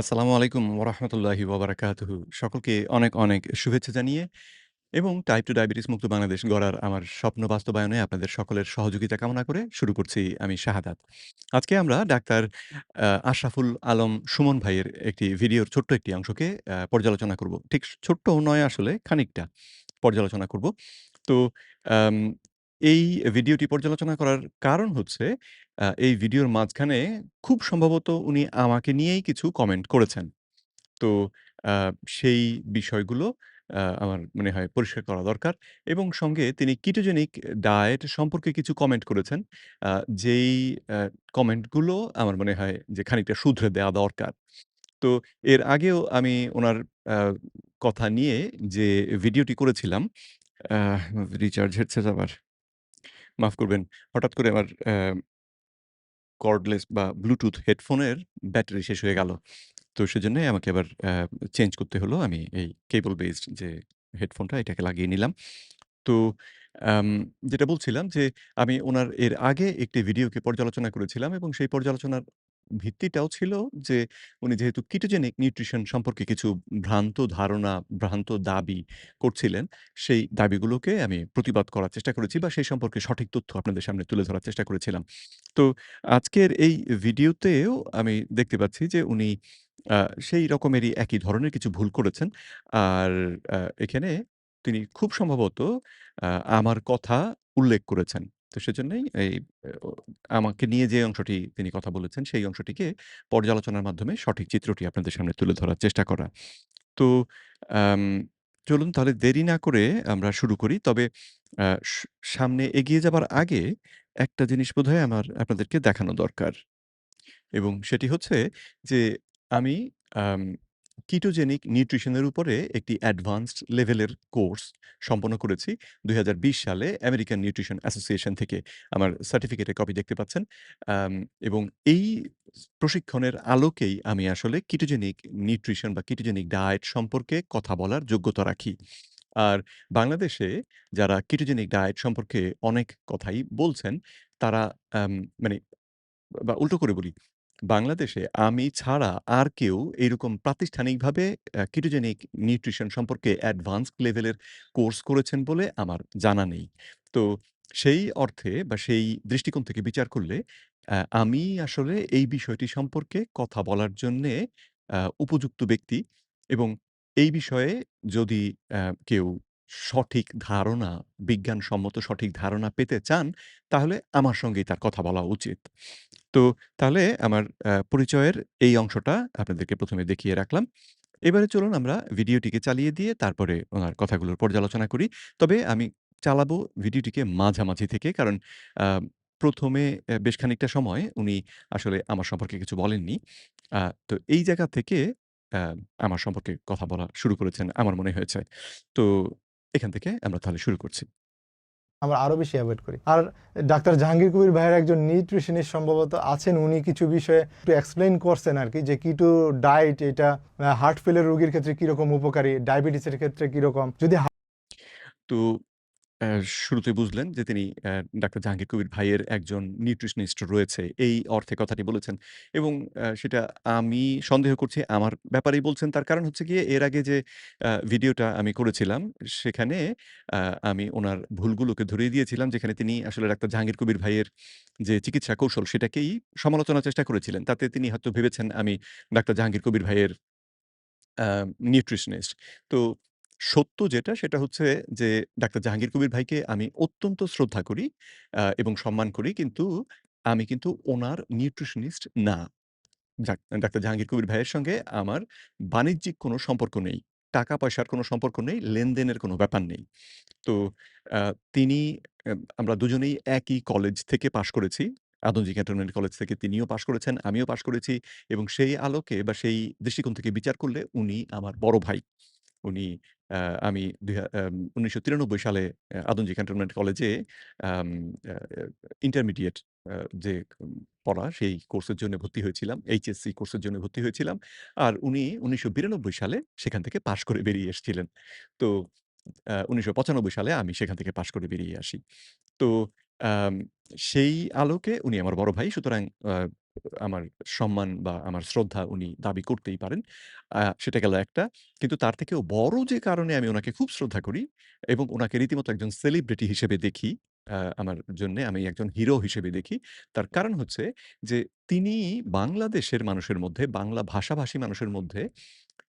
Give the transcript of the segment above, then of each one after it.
আসসালামু আলাইকুম ওরহমতুল্লাহি ওয়াবারাকাতুহু। সকলকে অনেক, অনেক শুভেচ্ছা জানিয়ে এবং টাইপ 2 ডায়াবেটিস মুক্ত বাংলাদেশ গড়ার আমার স্বপ্ন বাস্তবায়নে আপনাদের সকলের সহযোগিতা কামনা করে শুরু করছি আমি শাহাদাত। আজকে আমরা ডাক্তার আশরাফুল আলম সুমন ভাইয়ের একটি ভিডিওর ছোট্ট একটি অংশকে পর্যালোচনা করব। ঠিক ছোট্টও নয় আসলে খানিকটা পর্যালোচনা করব। তো আম এই ভিডিওটি পর্যালোচনা করার কারণ হচ্ছে এই ভিডিওর মাঝখানে খুব সম্ভবত উনি আমাকে নিয়েই কিছু কমেন্ট করেছেন। তো আ সেই বিষয়গুলো আমার মনে হয় পরিষ্কার করা দরকার এবং সঙ্গে তিনি কিটোজেনিক ডায়েট সম্পর্কে কিছু কমেন্ট করেছেন। আ যেই আ কমেন্টগুলো আমার মনে হয় যে খানিকটা শুধরে দেওয়া দরকার। তো এর আগেও আমি উনার আ কথা নিয়ে যে ভিডিওটি করেছিলাম, আহ রিচার্জ হচ্ছে আবার। মাফ করবেন। হঠাৎ করে আমার কর্ডলেস বা ব্লুটুথ হেডফোনের ব্যাটারি শেষ হয়ে গেল। তো সেজন্যই আমাকে আবার চেঞ্জ করতে হলো। আমি এই কেবল বেসড যে হেডফোনটা এটাকে লাগিয়ে নিলাম। তো আম যেটা বলছিলাম যে আমি উনার এর আগে একটি ভিডিওকে পর্যালোচনা করেছিলাম এবং সেই পর্যালোচনার ভিত্তিটাও ছিল যে উনি যেহেতু কিটোজেনিক নিউট্রিশন সম্পর্কে কিছু ভ্রান্ত ধারণা, ভ্রান্ত দাবি করছিলেন, সেই দাবিগুলোকে আমি প্রতিবাদ করার চেষ্টা করেছি বা সেই সম্পর্কে সঠিক তথ্য আপনাদের সামনে তুলে ধরার চেষ্টা করেছিলাম। তো আজকের এই ভিডিওতেও আমি দেখতে পাচ্ছি যে উনি আ সেই রকমেরই একই ধরনের কিছু ভুল করেছেন। আর এখানে তিনি খুব সম্ভবত আ আমার কথা উল্লেখ করেছেন। তো সেজন্যই এই ও আমাকে নিয়ে যে অংশটি তিনি কথা বলেছেন, সেই অংশটিকে পর্যালোচনার মাধ্যমে সঠিক চিত্রটি আপনাদের সামনে তুলে ধরার চেষ্টা করা। তো আম চলুন তাহলে দেরি না করে আমরা শুরু করি। তবে আ স সামনে এগিয়ে যাবার আগে একটা জিনিস বোধহয় আমার আপনাদেরকে দেখানো দরকার। এবং সেটি হচ্ছে যে আমি আম কিটোজেনিক নিউট্রিশন এর উপরে একটি অ্যাডভান্সড লেভেলের কোর্স সম্পন্ন করেছি ২০২০ সালে আমেরিকান নিউট্রিশন অ্যাসোসিয়েশন থেকে। আমার সার্টিফিকেটের কপি দেখতে পাচ্ছেন। আম এবং এই প্রশিক্ষণের আলোকেই আমি আসলে কিটোজেনিক নিউট্রিশন বা কিটোজেনিক ডায়েট সম্পর্কে কথা বলার যোগ্যতা রাখি। আর বাংলাদেশে যারা কিটোজেনিক ডায়েট সম্পর্কে অনেক কথাই বলছেন, তারা আম মানে বা উল্টো করে বলি, বাংলাদেশে আমি ছাড়া আর কেউ এরকম প্রাতিষ্ঠানিকভাবে কিটোজেনিক নিউট্রিশন সম্পর্কে অ্যাডভান্সড লেভেলের কোর্স করেছেন বলে আমার জানা নেই। তো সেই অর্থে বা সেই দৃষ্টিকোণ থেকে বিচার করলে আমি আসলে এই বিষয়টি সম্পর্কে কথা বলার জন্যে উপযুক্ত ব্যক্তি এবং এই বিষয়ে যদি কেউ সঠিক ধারণা, বিজ্ঞানসম্মত সঠিক ধারণা পেতে চান, তাহলে আমার সঙ্গেই তার কথা বলা উচিত। তো তাহলে আমার পরিচয়ের এই অংশটা আপনাদেরকে ১ম এ দেখিয়ে রাখলাম। এবারে চলুন আমরা ভিডিওটিকে চালিয়ে দিয়ে তারপরে উনার কথাগুলোর পর্যালোচনা করি। তবে আমি চালাবো ভিডিওটিকে মাঝামাঝি থেকে। কারণ আ ১ম এ বেশ খানিকটা সময় উনি আসলে আমার সম্পর্কে কিছু বলেননি। আ তো এই জায়গা থেকে আ আমার সম্পর্কে কথা বলা শুরু করেছেন আমার মনে হয়েছে। তো এখান থেকে আমরা তাহলে শুরু করছি। আমরা আরো বেশি এভয়েড করি। আর ডাক্তার জাহাঙ্গীর কবির ভাইয়ের একজন নিউট্রিশনিস্ট সম্ভবত আছেন, উনি কিছু বিষয়ে একটু এক্সপ্লেইন করছেন আরকি, যে কিটো ডায়েট এটা হার্ট ফেইলিউর রোগীর ক্ষেত্রে কিরকম উপকারী, ডায়াবেটিসের ক্ষেত্রে কিরকম। যদি তো শুরুতেই বুঝলেন যে তিনি ডাক্তার জাহাঙ্গীর কবির ভাইয়ের একজন নিউট্রিশনিস্ট রয়েছে। এই অর্থে কথাটি বলেছেন এবং সেটা আমি সন্দেহ করছি আমার ব্যাপারেই বলছেন। তার কারণ হচ্ছে গিয়ে এর আগে যে ভিডিওটা আমি করেছিলাম সেখানে আ আমি উনার ভুলগুলোকে ধরিয়ে দিয়েছিলাম যেখানে তিনি আসলে ডাক্তার জাহাঙ্গীর কবির ভাইয়ের যে চিকিৎসা কৌশল সেটাকেই সমালোচনার চেষ্টা করেছিলেন। তাতে তিনি হয়তো ভেবেছেন আমি ডাক্তার জাহাঙ্গীর কবির ভাইয়ের আ নিউট্রিশনিস্ট। তো সত্য যেটা সেটা হচ্ছে যে ডাক্তার জাহাঙ্গীর কবির ভাইকে আমি অত্যন্ত শ্রদ্ধা করি এবং সম্মান করি। কিন্তু আমি কিন্তু উনার নিউট্রিশনিস্ট না। ডাক্তার জাহাঙ্গীর কবির ভাইয়ের সঙ্গে আমার বাণিজ্যিক কোনো সম্পর্ক নেই। টাকা-পয়সার কোনো সম্পর্ক নেই, লেনদেনের কোনো ব্যাপার নেই। তো আ তিনি আমরা দুজনেই একই কলেজ থেকে পাশ করেছি। আদমজী ক্যান্টনমেন্ট কলেজ থেকে তিনিও পাশ করেছেন, আমিও পাশ করেছি এবং সেই আলোকে বা সেই দৃষ্টিকোণ থেকে বিচার করলে উনি আমার বড় ভাই। উনি আ আমি ১৯৯৩ সালে আদমজী ক্যান্টনমেন্ট কলেজে আম আ ইন্টারমিডিয়েট আ যে পড়া সেই কোর্সের জন্য ভর্তি হয়েছিলাম। এইচএসসি কোর্সের জন্য ভর্তি হয়েছিলাম। আর উনি ১৯৯২ সালে সেখান থেকে পাশ করে বেরিয়ে এসেছিলেন। তো ১৯৯৫ সালে আমি সেখান থেকে পাশ করে বেরিয়ে আসি। তো আম সেই আলোকে উনি আমার বড় ভাই। সুতরাং আমার সম্মান বা আমার শ্রদ্ধা উনি দাবি করতেই পারেন। সেটা গেল একটা। কিন্তু তার থেকেও বড় যে কারণে আমি উনাকে খুব শ্রদ্ধা করি এবং উনাকে রীতিমতো একজন সেলিব্রিটি হিসেবে দেখি, আমার জন্যে আমি একজন হিরো হিসেবে দেখি। তার কারণ হচ্ছে যে তিনি বাংলাদেশের মানুষের মধ্যে, বাংলা ভাষাভাষী মানুষের মধ্যে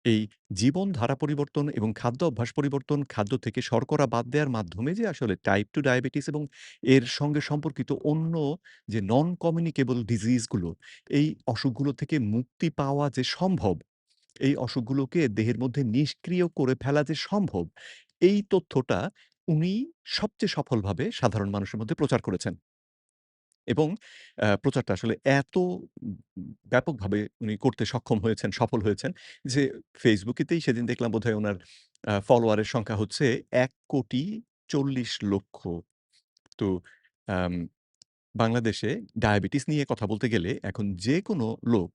এই জীবনধারা পরিবর্তন এবং খাদ্য অভ্যাস পরিবর্তন, খাদ্য থেকে শর্করা বাদ দেওয়ার মাধ্যমে যে আসলে টাইপ 2 ডায়াবেটিস এবং এর সঙ্গে সম্পর্কিত অন্য যে নন কমিউনিকেবল ডিজিজ গুলো, এই অসুখগুলো থেকে মুক্তি পাওয়া যে সম্ভব, এই অসুখগুলোকে দেহের মধ্যে নিষ্ক্রিয় করে ফেলা যে সম্ভব, এই তথ্যটা উনি সবচেয়ে সফলভাবে সাধারণ মানুষের মধ্যে প্রচার করেছেন। এবং প্রচারটা আসলে এত উম ব্যাপকভাবে উনি করতে সক্ষম হয়েছেন, সফল হয়েছেন যে ফেসবুকেতেই সেদিন দেখলাম বোধহয় উনার ফলোয়ারের সংখ্যা হচ্ছে ১,৪০,০০,০০০। তো আম বাংলাদেশে ডায়াবেটিস নিয়ে কথা বলতে গেলে এখন যেকোনো লোক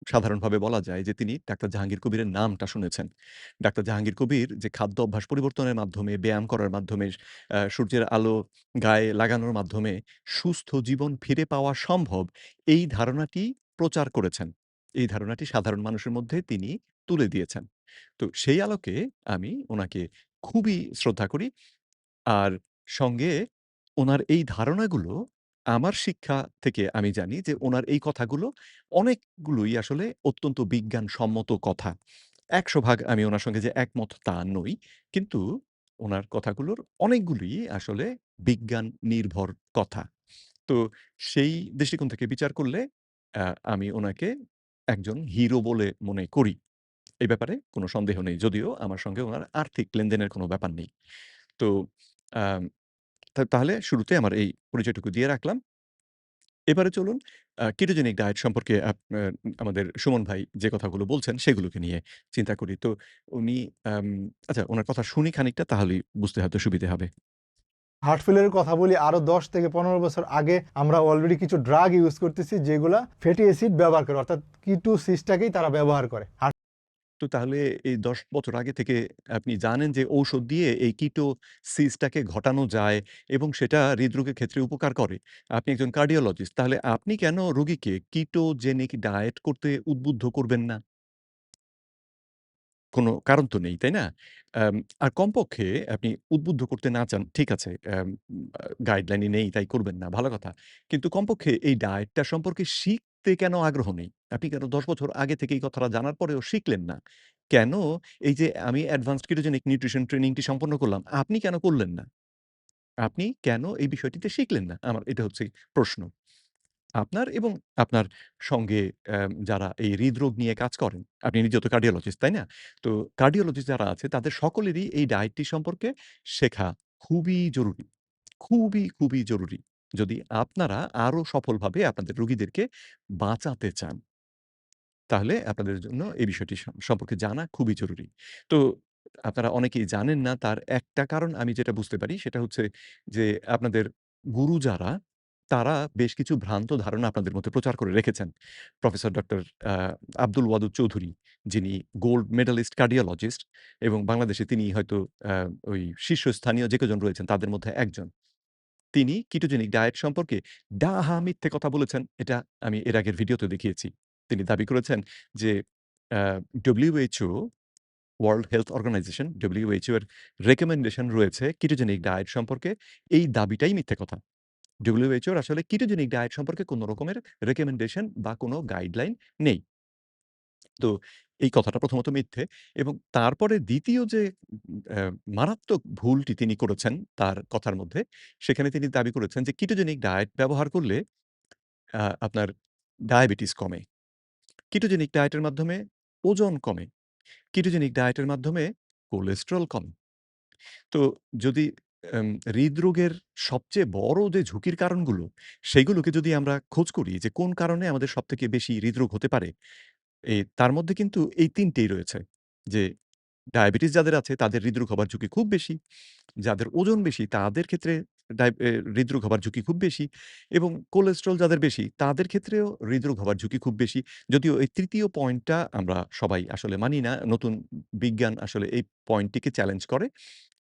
সাধারণভাবে বলা যায় যে তিনি ডাক্তার জাহাঙ্গীর কবিরের নামটা শুনেছেন। ডাক্তার জাহাঙ্গীর কবির যে খাদ্য অভ্যাস পরিবর্তনের মাধ্যমে, ব্যায়াম করার মাধ্যমে, সূর্যের আলো গায়ে লাগানোর মাধ্যমে সুস্থ জীবন ফিরে পাওয়া সম্ভব, এই ধারণাটি প্রচার করেছেন। এই ধারণাটি সাধারণ মানুষের মধ্যে তিনি তুলে দিয়েছেন। তো সেই আলোকে আমি উনাকে খুবই শ্রদ্ধা করি। আর সঙ্গে উনার এই ধারণাগুলো আমার শিক্ষা থেকে আমি জানি যে উনার এই কথাগুলো অনেকগুলোই আসলে অত্যন্ত বিজ্ঞানসম্মত কথা। ১০০ ভাগ আমি উনার সঙ্গে যে একমত তা নই। কিন্তু উনার কথাগুলোর অনেকগুলোই আসলে বিজ্ঞান নির্ভর কথা। তো সেই দৃষ্টিকোণ থেকে বিচার করলে আ আমি উনাকে একজন হিরো বলে মনে করি। এই ব্যাপারে কোনো সন্দেহ নেই। যদিও আমার সঙ্গে উনার আর্থিক লেনদেনের কোনো ব্যাপার নেই। তো আম তাহলে শুরুতে আমার এই পরিচয়টুকু দিয়ে রাখলাম। এবারে চলুন কেটোজেনিক ডায়েট সম্পর্কে আমাদের সুমন ভাই যে কথাগুলো বলছেন সেগুলোকে নিয়ে চিন্তা করি। তো উনি আম আচ্ছা উনার কথা শুনি খানিকটা তাহলেই বুঝতে হয়তো সুবিধে হবে। হার্ট ফেলিয়ারের কথা বলি, আরো ১০ থেকে ১৫ বছর আগে আমরা অলরেডি কিছু ড্রাগ ইউজ করতেছি যেগুলা ফ্যাটি অ্যাসিড ব্যবহার করে, অর্থাৎ কিটো সিসটাকেই তারা ব্যবহার করে। তো তাহলে এই ১০ বছর আগে থেকে আপনি জানেন যে ঔষধ দিয়ে এই কিটোসিসটাকে ঘটানো যায় এবং সেটা হৃদরোগের ক্ষেত্রে উপকার করে। আপনি একজন কার্ডিওলজিস্ট তাহলে আপনি কেন রোগীকে কিটোজেনিক ডায়েট করতে উদ্বুদ্ধ করবেন না? কোনো কারণ তো নেই, তাই না? আম আর কমপক্ষে আপনি উদ্বুদ্ধ করতে না চান, ঠিক আছে। গাইডলাইন এ নেই তাই করবেন না, ভালো কথা। কিন্তু কমপক্ষে এই ডায়েটটা সম্পর্কে শিখতে কেন আগ্রহ নেই? আপনি কেন ১০ বছর আগে থেকে এই কথাটা জানার পরেও শিখলেন না? কেন এই যে আমি অ্যাডভান্সড কেটোজেনিক নিউট্রিশন ট্রেনিংটি সম্পন্ন করলাম, আপনি কেন করলেন না? আপনি কেন এই বিষয়টিতে শিখলেন না? আমার এটা হচ্ছে প্রশ্ন। আপনার এবং আপনার সঙ্গে যারা এই হৃদরোগ নিয়ে কাজ করেন, আপনি নিজেও তো কার্ডিওলজিস্ট, তাই না? তো কার্ডিওলজিস্ট যারা আছে তাদের সকলেরই এই ডায়েটটি সম্পর্কে শেখা খুবই জরুরি। খুবই, খুবই জরুরি। যদি আপনারা আরো সফলভাবে আপনাদের রোগীদেরকে বাঁচাতে চান। তাহলে আপনাদের জন্য এই বিষয়টি সম্পর্কে জানা খুবই জরুরি। তো আপনারা অনেকেই জানেন না তার একটা কারণ আমি যেটা বুঝতে পারি সেটা হচ্ছে যে আপনাদের গুরু যারা, তারা বেশ কিছু ভ্রান্ত ধারণা আপনাদের মধ্যে প্রচার করে রেখেছেন। প্রফেসর ডক্টর আ আব্দুল ওয়াদুদ চৌধুরী যিনি গোল্ড মেডালিস্ট কার্ডিওলজিস্ট এবং বাংলাদেশে তিনি হয়তো আ ওই শীর্ষস্থানীয় যে কজন রয়েছেন তাদের মধ্যে একজন। তিনি কিটোজেনিক ডায়েট সম্পর্কে ডাহা মিথ্যে কথা বলেছেন। এটা আমি এর আগের ভিডিওতে দেখিয়েছি। তিনি দাবি করেছেন যে আ WHO World Health Organization WHO এর রিকমেন্ডেশন রয়েছে কিটোজেনিক ডায়েট সম্পর্কে। এই দাবিটাই মিথ্যে কথা। WHO এর আসলে কিটোজেনিক ডায়েট সম্পর্কে কোন রকমের রিকমেন্ডেশন বা কোন গাইডলাইন নেই। তো এই কথাটা প্রথমত মিথ্যে এবং তারপরে ২য় যে মারাত্মক ভুলটি তিনি করেছেন তার কথার মধ্যে, সেখানে তিনি দাবি করেছেন যে কিটোজেনিক ডায়েট ব্যবহার করলে আপনার ডায়াবেটিস কমে। কিটোজেনিক ডায়েটের মাধ্যমে ওজন কমে। কিটোজেনিক ডায়েটের মাধ্যমে কোলেস্টেরল কমে। তো যদি হৃদরোগের সবচেয়ে বড় যে ঝুঁকির কারণগুলো, সেগুলোকে যদি আমরা খোঁজ করি যে কোন কারণে আমাদের সবথেকে বেশি হৃদরোগ হতে পারে, তার মধ্যে কিন্তু এই ৩ টেই রয়েছে। যে ডায়াবেটিস যাদের আছে তাদের হৃদরোগ হবার ঝুঁকি খুব বেশি। যাদের ওজন বেশি তাদের ক্ষেত্রে ডায় এ হৃদরোগ হবার ঝুঁকি খুব বেশি এবং কোলেস্টেরল যাদের বেশি তাদের ক্ষেত্রেও হৃদরোগ হবার ঝুঁকি খুব বেশি। যদিও এই ৩য় পয়েন্টটা আমরা সবাই আসলে মানি না। নতুন বিজ্ঞান আসলে এই পয়েন্টটিকে চ্যালেঞ্জ করে।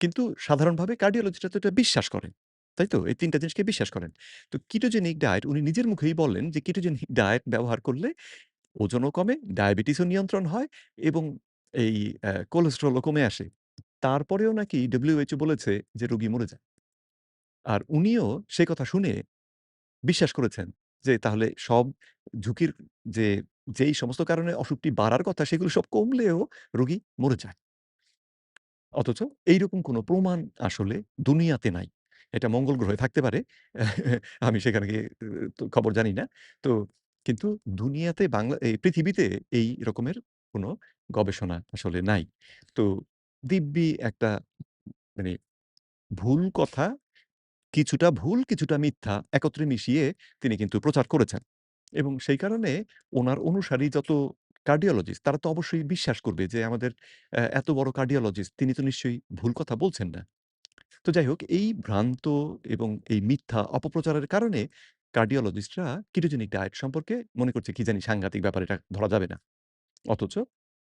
কিন্তু সাধারণভাবে কার্ডিওলজিস্টরা তো এটা বিশ্বাস করে। তাই তো? এই ৩ টা জিনিসকে বিশ্বাস করেন। তো কিটোজেনিক ডায়েট উনি নিজের মুখেই বললেন যে কিটোজেনিক ডায়েট ব্যবহার করলে ওজনও কমে, ডায়াবেটিসও নিয়ন্ত্রণ হয় এবং এই কোলেস্টেরলও কমে আসে। তারপরেও নাকি WHO বলেছে যে রোগী মরে যায়। আর উনিও সে কথা শুনে বিশ্বাস করেছেন যে তাহলে সব ঝুঁকির যে যেই সমস্ত কারণে অসুখটি বাড়ার কথা সেগুলো সব কমলেও রোগী মরে যায়। অথচ এইরকম কোনো প্রমাণ আসলে দুনিয়াতে নাই। এটা মঙ্গল গ্রহে থাকতে পারে। আমি সেখানে গিয়ে তো খবর জানি না। তো কিন্তু দুনিয়াতে এই পৃথিবীতে এই রকমের কোনো গবেষণা আসলে নাই। তো দিব্যি একটা মানে ভুল কথা, কিছুটা ভুল, কিছুটা মিথ্যা একত্রে মিশিয়ে তিনি কিন্তু প্রচার করেছেন। এবং সেই কারণে উনার অনুসারী যত কার্ডিওলজিস্ট তারা তো অবশ্যই বিশ্বাস করবে যে আমাদের এত বড় কার্ডিওলজিস্ট তিনি তো নিশ্চয়ই ভুল কথা বলছেন না। তো যাই হোক এই ভ্রান্ত এবং এই মিথ্যা অপপ্রচারের কারণে কার্ডিওলজিস্টরা কিটোজেনিক ডায়েট সম্পর্কে মনে করছে কি জানি সাংঘাতিক ব্যাপার এটা ধরা যাবে না। অথচ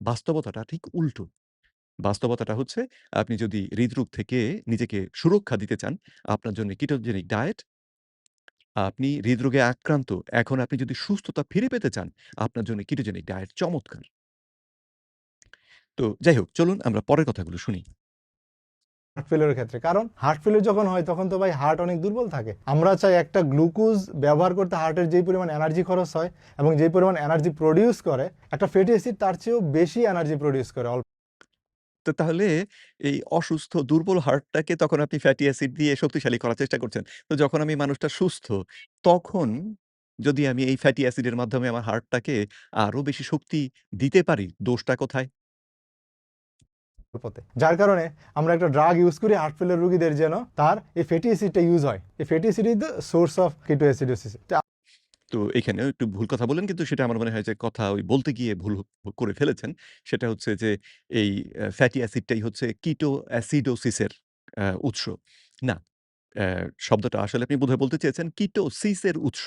বাস্তবতাটা ঠিক উল্টো। বাস্তবতাটা হচ্ছে আপনি যদি হৃদরোগ থেকে নিজেকে সুরক্ষা দিতে চান, আপনার জন্য কিটোজেনিক ডায়েট, আপনি হৃদরোগে আক্রান্ত, এখন আপনি যদি সুস্থতা ফিরে পেতে চান, আপনার জন্য কিটোজেনিক ডায়েট চমৎকার। তো যাই হোক চলুন আমরা পরের কথাগুলো শুনি। হার্ট ফেলিওরের ক্ষেত্রে, কারণ হার্ট ফেলিওর যখন হয় তখন তো ভাই হার্ট অনেক দুর্বল থাকে। আমরা চাই একটা গ্লুকোজ ব্যবহার করতে হার্টের যেই পরিমাণ এনার্জি খরচ হয় এবং যেই পরিমাণ এনার্জি প্রডিউস করে, একটা ফ্যাটি অ্যাসিড তার চেয়েও বেশি এনার্জি প্রডিউস করে অল্প। তো তাহলে এই অসুস্থ দুর্বল হার্টটাকে তখন আপনি ফ্যাটি অ্যাসিড দিয়ে শক্তিশালী করার চেষ্টা করছেন। তো যখন আমি মানুষটা সুস্থ, তখন যদি আমি এই ফ্যাটি অ্যাসিডের মাধ্যমে আমার হার্টটাকে আরো বেশি শক্তি দিতে পারি, দোষটা কোথায়? অল্পতে, যার কারণে আমরা একটা ড্রাগ ইউজ করি হার্ট ফেলিওর রোগীদের যেন তার এই ফ্যাটি অ্যাসিডটা ইউজ হয়। এই fatty acid is the source of ketoacidosis. তো এখানেও একটু ভুল কথা বললেন কিন্তু সেটা আমার মনে হয় যে কথা ওই বলতে গিয়ে ভুল করে ফেলেছেন। সেটা হচ্ছে যে এই ফ্যাটি অ্যাসিডটাই হচ্ছে কিটো অ্যাসিডোসিসের উৎস। না, শব্দটা আসলে আপনি বোধহয় বলতে চেয়েছেন কিটোসিসের উৎস।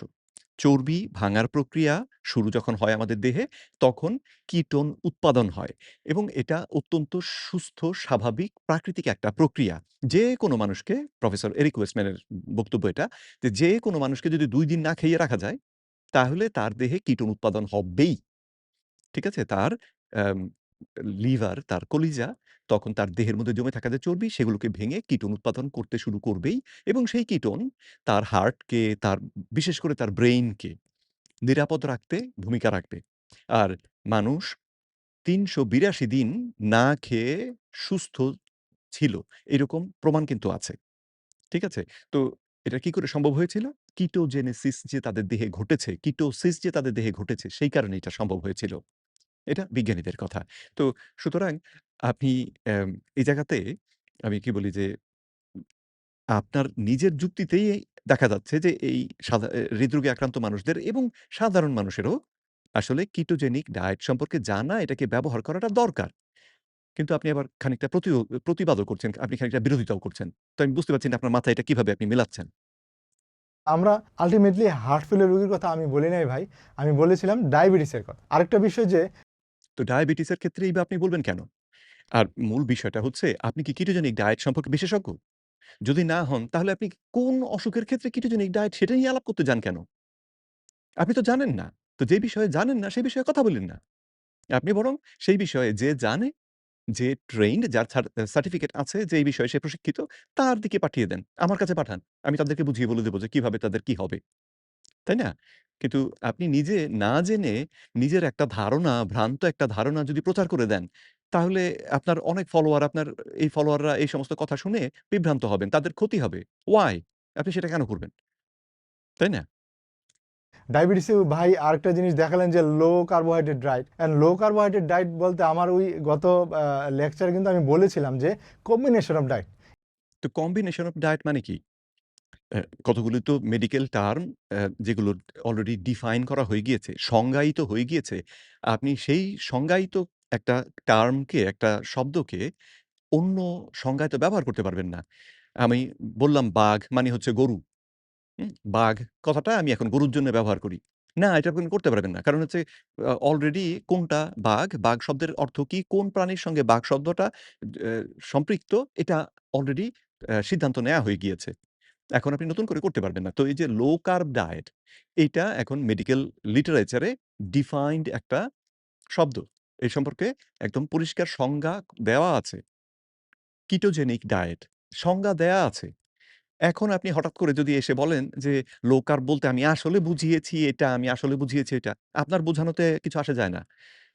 চর্বি ভাঙার প্রক্রিয়া শুরু যখন হয় আমাদের দেহে, তখন কিটোন উৎপাদন হয় এবং এটা অত্যন্ত সুস্থ, স্বাভাবিক, প্রাকৃতিক একটা প্রক্রিয়া। যেকোনো মানুষকে প্রফেসর এরিক ওয়েসম্যানের বক্তব্য এটা যে, যেকোনো মানুষকে যদি ২ দিন না খাইয়ে রাখা যায়, তাহলে তার দেহে কিটোন উৎপাদন হবেই। ঠিক আছে? তার অ্যাম লিভার, তার কলিজা তখন তার দেহের মধ্যে জমে থাকা যে চর্বি সেগুলোকে ভেঙে কিটোন উৎপাদন করতে শুরু করবেই এবং সেই কিটোন তার হার্টকে, তার বিশেষ করে তার ব্রেইনকে নিরাপদ রাখতে ভূমিকা রাখবে। আর মানুষ ৩৮২ দিন না খেয়ে সুস্থ ছিল। এরকম প্রমাণ কিন্তু আছে। ঠিক আছে? তো এটা কি করে সম্ভব হয়েছিল? কিটোজেনেসিস যে তাদের দেহে ঘটেছে, কিটোসিস যে তাদের দেহে ঘটেছে সেই কারণে এটা সম্ভব হয়েছিল। এটা বিজ্ঞানীদের কথা। তো সুতরাং আপনি অ্যাম এই জায়গাতে আমি কি বলি যে, আপনার নিজের যুক্তিতেই দেখা যাচ্ছে যে এই হৃদরোগে আক্রান্ত মানুষদের এবং সাধারণ মানুষেরও আসলে কিটোজেনিক ডায়েট সম্পর্কে জানা, এটাকে ব্যবহার করাটা দরকার। কিন্তু আপনি আবার খানিকটা প্রতিবাদও করছেন, আপনি খানিকটা বিরোধিতাও করছেন। তো আমি বুঝতে পারছি না আপনার মাথায় এটা কিভাবে আপনি মেলাচ্ছেন। আমরা আলটিমেটলি হার্ট ফেলিওর রোগীর কথা আমি বলি নাই ভাই, আমি বলেছিলাম ডায়াবেটিসের কথা। আরেকটা বিষয় যে তো ডায়াবেটিসের ক্ষেত্রেই বা আপনি বলবেন কেন? আর মূল বিষয়টা হচ্ছে আপনি কি কিটোজেনিক ডায়েট সম্পর্কে বিশেষজ্ঞ? যদি না হন তাহলে আপনি কোন অসুখের ক্ষেত্রে কিটোজেনিক ডায়েট সেটা নিয়ে আলাপ করতে যান কেন? আপনি তো জানেন না। তো যে বিষয়ে জানেন না সে বিষয়ে কথা বলেন না। আপনি বরং সেই বিষয়ে যে জানে, যে ট্রেইনড যার সার্টিফিকেট আছে যে এই বিষয়ে সে প্রশিক্ষিত তার দিকে পাঠিয়ে দেন। আমার কাছে পাঠান। আমি তাদেরকে বুঝিয়ে বলে দেব যে কিভাবে তাদের কি হবে। তাই না? কিন্তু আপনি নিজে না জেনে নিজের একটা ধারণা, ভ্রান্ত একটা ধারণা যদি প্রচার করে দেন, তাহলে আপনার অনেক ফলোয়ার আপনার এই ফলোয়াররা এই সমস্ত কথা শুনে বিভ্রান্ত হবেন। তাদের ক্ষতি হবে। Why? আপনি সেটা কেন করবেন? তাই না? ডায়াবেটিসে ভাই আরেকটা জিনিস দেখালেন যে লো carbohydrate diet, and low carbohydrate diet বলতে আমার ওই গত লেকচারে কিন্তু আমি বলেছিলাম যে কম্বিনেশন অফ ডায়েট। তো কম্বিনেশন অফ ডায়েট মানে কি? কতগুলো তো মেডিকেল টার্ম যেগুলো অলরেডি ডিফাইন করা হয়ে গিয়েছে, সংজ্ঞায়িত হয়ে গিয়েছে। আপনি সেই সংজ্ঞায়িত একটা টার্মকে, একটা শব্দকে অন্য সংজ্ঞায় তো ব্যবহার করতে পারবেন না। আমি বললাম বাঘ মানে হচ্ছে গরু। বাঘ কথাটা আমি এখন গরুর জন্য ব্যবহার করি। না, এটা আপনি করতে পারবেন না। কারণ হচ্ছে অলরেডি কোনটা বাঘ, বাঘ শব্দের অর্থ কি, কোন প্রাণীর সঙ্গে বাঘ শব্দটা সম্পৃক্ত এটা অলরেডি সিদ্ধান্ত নেয়া হয়ে গিয়েছে। এখন আপনি নতুন করে করতে পারবেন না। তো এই যে লো কার্ব ডায়েট, এইটা এখন মেডিকেল লিটারেচারে ডিফাইন্ড একটা শব্দ। এই সম্পর্কে একদম পরিষ্কার সংজ্ঞা দেওয়া আছে। কিটোজেনিক ডায়েট সংজ্ঞা দেয়া আছে। এখন আপনি হঠাৎ করে যদি এসে বলেন যে, লো কার্ব বলতে আমি আসলে বুঝিয়েছি এটা, আমি আসলে বুঝিয়েছি এটা। আপনার বোঝানোতে কিছু আসে যায় না।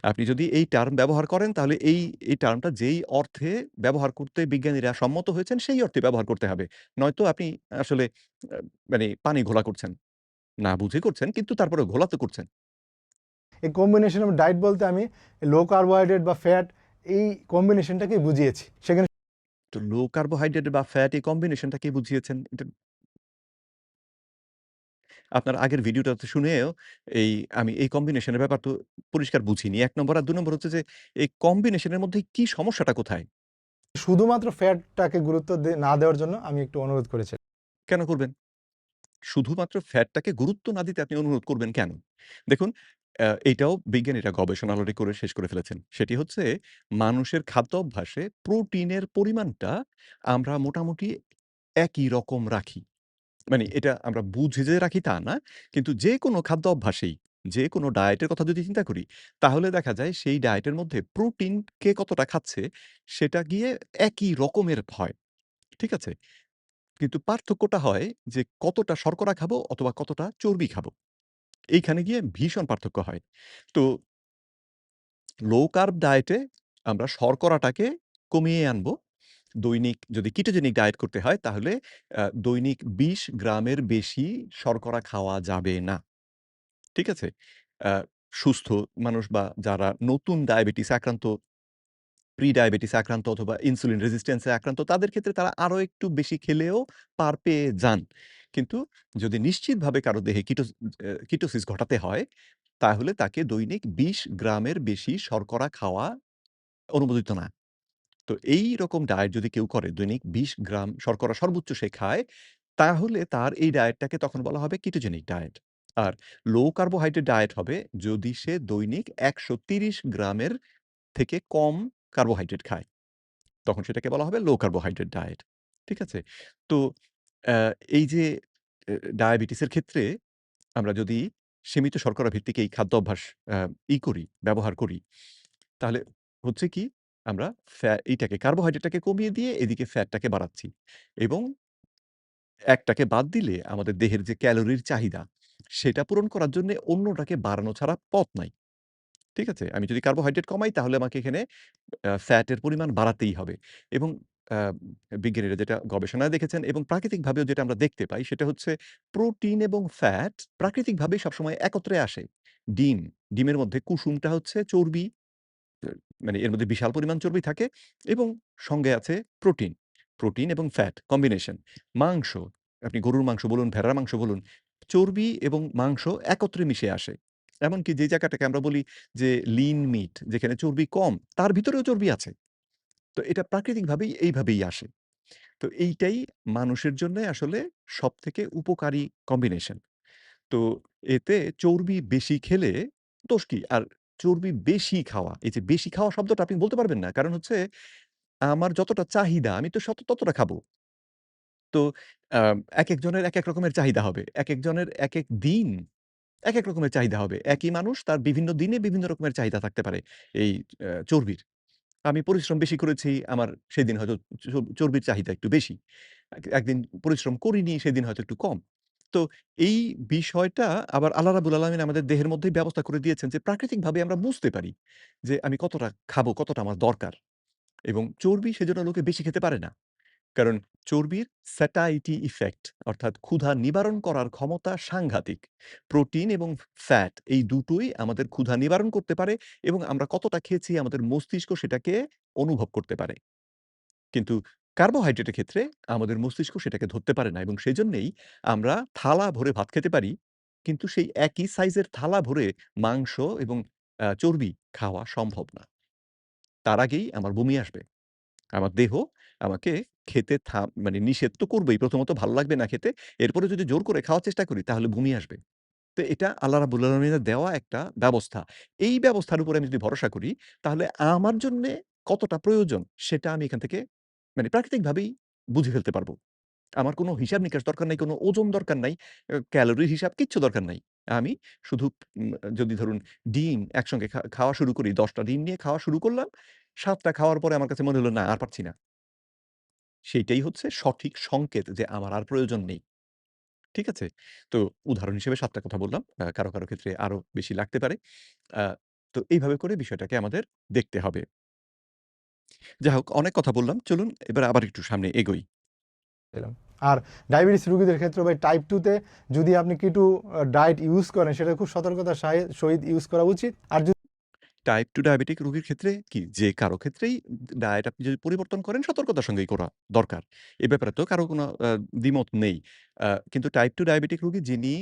আপনি যদি এই টার্ম ব্যবহার করেন তাহলে এই টার্মটা যেই অর্থে ব্যবহার করতে বিজ্ঞানীরা সম্মত হয়েছেন সেই অর্থে ব্যবহার করতে হবে। নয়তো আপনি আসলে আ মানে পানি ঘোলা করছেন। না বুঝে করছেন কিন্তু তারপরেও ঘোলা তো করছেন। এই কম্বিনেশন অফ ডায়েট বলতে আমি লো কার্বোহাইড্রেট বা ফ্যাট এই কম্বিনেশনটাকেই বুঝিয়েছি। সেখানে তো লো কার্বোহাইড্রেট বা ফ্যাট এই কম্বিনেশনটা কে বুঝিয়েছেন? এটা আপনার আগের ভিডিওটাতে শুনেও আমি এই কম্বিনেশনের ব্যাপার তো পরিষ্কার বুঝিনি। ১ নম্বর আর ২ নম্বর হচ্ছে যে এই কম্বিনেশনের মধ্যে কি সমস্যাটা কোথায়? শুধুমাত্র ফ্যাটটাকে গুরুত্ব না দেওয়ার জন্য আমি একটু অনুরোধ করেছি। কেন করবেন? শুধুমাত্র ফ্যাটটাকে গুরুত্ব না দিতে আপনি অনুরোধ করবেন কেন? দেখুন এইটাও বিজ্ঞানীরা গবেষণা অলরেডি করে শেষ করে ফেলেছেন। সেটি হচ্ছে মানুষের খাদ্য অভ্যাসে প্রোটিনের পরিমাণটা আমরা মোটামুটি একই রকম রাখি। মানে এটা আমরা বুঝে যে রাখি তা না। কিন্তু যেকোনো খাদ্য অভ্যাসেই, যেকোনো ডায়েটের কথা যদি চিন্তা করি, তাহলে দেখা যায় সেই ডায়েটের মধ্যে প্রোটিন কে কতটা খাচ্ছে সেটা গিয়ে একই রকমের হয়। ঠিক আছে? কিন্তু পার্থক্যটা হয় যে কতটা শর্করা খাবো অথবা কতটা চর্বি খাবো। এইখানে গিয়ে ভীষণ পার্থক্য হয়। তো লো কার্ব ডায়েটে আমরা শর্করাটাকে কমিয়ে আনবো। দৈনিক যদি কিটোজেনিক ডায়েট করতে হয় তাহলে দৈনিক ২০ গ্রামের বেশি শর্করা খাওয়া যাবে না। ঠিক আছে? আ সুস্থ মানুষ বা যারা নতুন ডায়াবেটিস আক্রান্ত, প্রি-ডায়াবেটিস আক্রান্ত অথবা ইনসুলিন রেজিস্ট্যান্স এ আক্রান্ত তাদের ক্ষেত্রে তারা আরো একটু বেশি খেলেও পার পেয়ে যান। কিন্তু যদি নিশ্চিতভাবে কারো দেহে কিটোসিস ঘটাতে হয়, তাহলে তাকে দৈনিক ২০ গ্রামের বেশি শর্করা খাওয়া অনুমোদিত না। তো এইরকম ডায়েট যদি কেউ করে দৈনিক ২০ গ্রাম শর্করা সর্বোচ্চ সে খায়, তাহলে তার এই ডায়েটটাকে তখন বলা হবে কিটোজেনিক ডায়েট। আর লো কার্বোহাইড্রেট ডায়েট হবে যদি সে দৈনিক ১৩০ গ্রামের থেকে কম কার্বোহাইড্রেট খায়। তখন সেটাকে বলা হবে লো কার্বোহাইড্রেট ডায়েট। ঠিক আছে? তো অ্যা এই যে ডায়াবেটিসের ক্ষেত্রে আমরা যদি সীমিত শর্করা ভিত্তিক এই খাদ্য অভ্যাস আ করি, ব্যবহার করি, তাহলে হচ্ছে কি আমরা এইটাকে কার্বোহাইড্রেটটাকে কমিয়ে দিয়ে এদিকে ফ্যাটটাকে বাড়াচ্ছি। এবং একটাকে বাদ দিলে আমাদের দেহের যে ক্যালোরির চাহিদা, সেটা পূরণ করার জন্যে অন্যটাকে বাড়ানো ছাড়া পথ নাই। ঠিক আছে? আমি যদি কার্বোহাইড্রেট কমাই তাহলে আমাকে এখানে ফ্যাটের পরিমাণ বাড়াতেই হবে। এবং আ বিজ্ঞানীরা যেটা গবেষণায় দেখেছেন এবং প্রাকৃতিকভাবেও যেটা আমরা দেখতে পাই সেটা হচ্ছে প্রোটিন এবং ফ্যাট প্রাকৃতিকভাবেই সবসময় একত্রে আসে। ডিম, ডিমের মধ্যে কুসুমটা হচ্ছে চর্বি এ মানে এর মধ্যে বিশাল পরিমাণ চর্বি থাকে এবং সঙ্গে আছে প্রোটিন। প্রোটিন এবং ফ্যাট কম্বিনেশন। মাংস, আপনি গরুর মাংস বলুন, ভেড়ার মাংস বলুন, চর্বি এবং মাংস একত্রে মিশে আসে। এমনকি যে জায়গাটাকে আমরা বলি যে লিন মিট যেখানে চর্বি কম, তার ভিতরেও চর্বি আছে। তো এটা প্রাকৃতিকভাবেই এইভাবেই আসে। তো এইটাই মানুষের জন্যে আসলে সবথেকে উপকারী কম্বিনেশন। তো এতে চর্বি বেশি খেলে দোষ কি? আর চর্বি বেশি খাওয়া, এই যে বেশি খাওয়া শব্দটা আপনি বলতে পারবেন না। কারণ হচ্ছে আমার যতটা চাহিদা আমি তো ততটা খাবো। তো আ একেকজনের একেক রকমের চাহিদা হবে। একেকজনের একেক দিন একেক রকমের চাহিদা হবে। একই মানুষ তার বিভিন্ন দিনে বিভিন্ন রকমের চাহিদা থাকতে পারে এই চর্বির। আমি পরিশ্রম বেশি করেছি, আমার সেদিন হয়তো চর্বির চাহিদা একটু বেশি। একদিন পরিশ্রম করিনি, সেদিন হয়তো একটু কম। তো এই বিষয়টা আবার আল্লাহ রাব্বুল আলামিন আমাদের দেহের মধ্যেই ব্যবস্থা করে দিয়েছেন যে প্রাকৃতিকভাবে আমরা বুঝতে পারি যে আমি কতটা খাবো, কতটা আমার দরকার। এবং চর্বি সেজন্য লোকে বেশি খেতে পারে না। কারণ চর্বির স্যাটাইটি ইফেক্ট অর্থাৎ ক্ষুধা নিবারণ করার ক্ষমতা সাংঘাতিক। প্রোটিন এবং ফ্যাট এই দুটোই আমাদের ক্ষুধা নিবারণ করতে পারে এবং আমরা কতটা খেয়েছি আমাদের মস্তিষ্ক সেটাকে অনুভব করতে পারে। কিন্তু কার্বোহাইড্রেটের ক্ষেত্রে আমাদের মস্তিষ্ক সেটাকে ধরতে পারে না এবং সেজন্যেই আমরা থালা ভরে ভাত খেতে পারি। কিন্তু সেই একই সাইজের থালা ভরে মাংস এবং চর্বি খাওয়া সম্ভব না। তার আগেই আমার বমি আসবে। আমার দেহ আমাকে খেতে মানে নিষেধ তো করবেই। প্রথমত ভালো লাগবে না খেতে। এরপরে যদি জোর করে খাওয়ার চেষ্টা করি তাহলে বমি আসবে। তো এটা আল্লাহ রাব্বুল আলামিনের দেওয়া একটা ব্যবস্থা। এই ব্যবস্থার উপরে আমি যদি ভরসা করি তাহলে আমার জন্যে কতটা প্রয়োজন সেটা আমি এখান থেকে মানে প্রাকৃতিকভাবেই বুঝে ফেলতে পারব। আমার কোনো হিসাব-নিকাশ দরকার নাই, কোনো ওজন দরকার নাই, ক্যালোরির হিসাব কিচ্ছু দরকার নাই। আমি শুধু উম যদি ধরুন ডিম একসঙ্গে খাওয়া শুরু করি, ১০ টা ডিম নিয়ে খাওয়া শুরু করলাম। ৭ টা খাওয়ার পরে আমার কাছে মনে হলো, "না, আর পারছি না।" সেইটাই হচ্ছে সঠিক সংকেত যে আমার আর প্রয়োজন নেই। ঠিক আছে? তো উদাহরণ হিসেবে ৭ টা কথা বললাম। কারো ক্ষেত্রে আরো বেশি লাগতে পারে। আ তো এইভাবে করে বিষয়টাকে আমাদের দেখতে হবে। যাই হোক, অনেক কথা বললাম। চলুন এবার আবার একটু সামনে এগোই। পেলাম। আর ডায়াবেটিস রোগীদের ক্ষেত্রে ভাই টাইপ 2 তে যদি আপনি কিটু ডায়েট ইউজ করেন সেটা খুব সতর্কতার সহিত ইউজ করা উচিত। আর টাইপ 2 ডায়াবেটিক রোগীর ক্ষেত্রে কি যে কারো ক্ষেত্রেই ডায়েট আপনি যদি পরিবর্তন করেন সতর্কতার সঙ্গেই করা দরকার। এ ব্যাপারে তো কারো কোনো দ্বিমত নেই। কিন্তু টাইপ 2 ডায়াবেটিক রোগী যিনি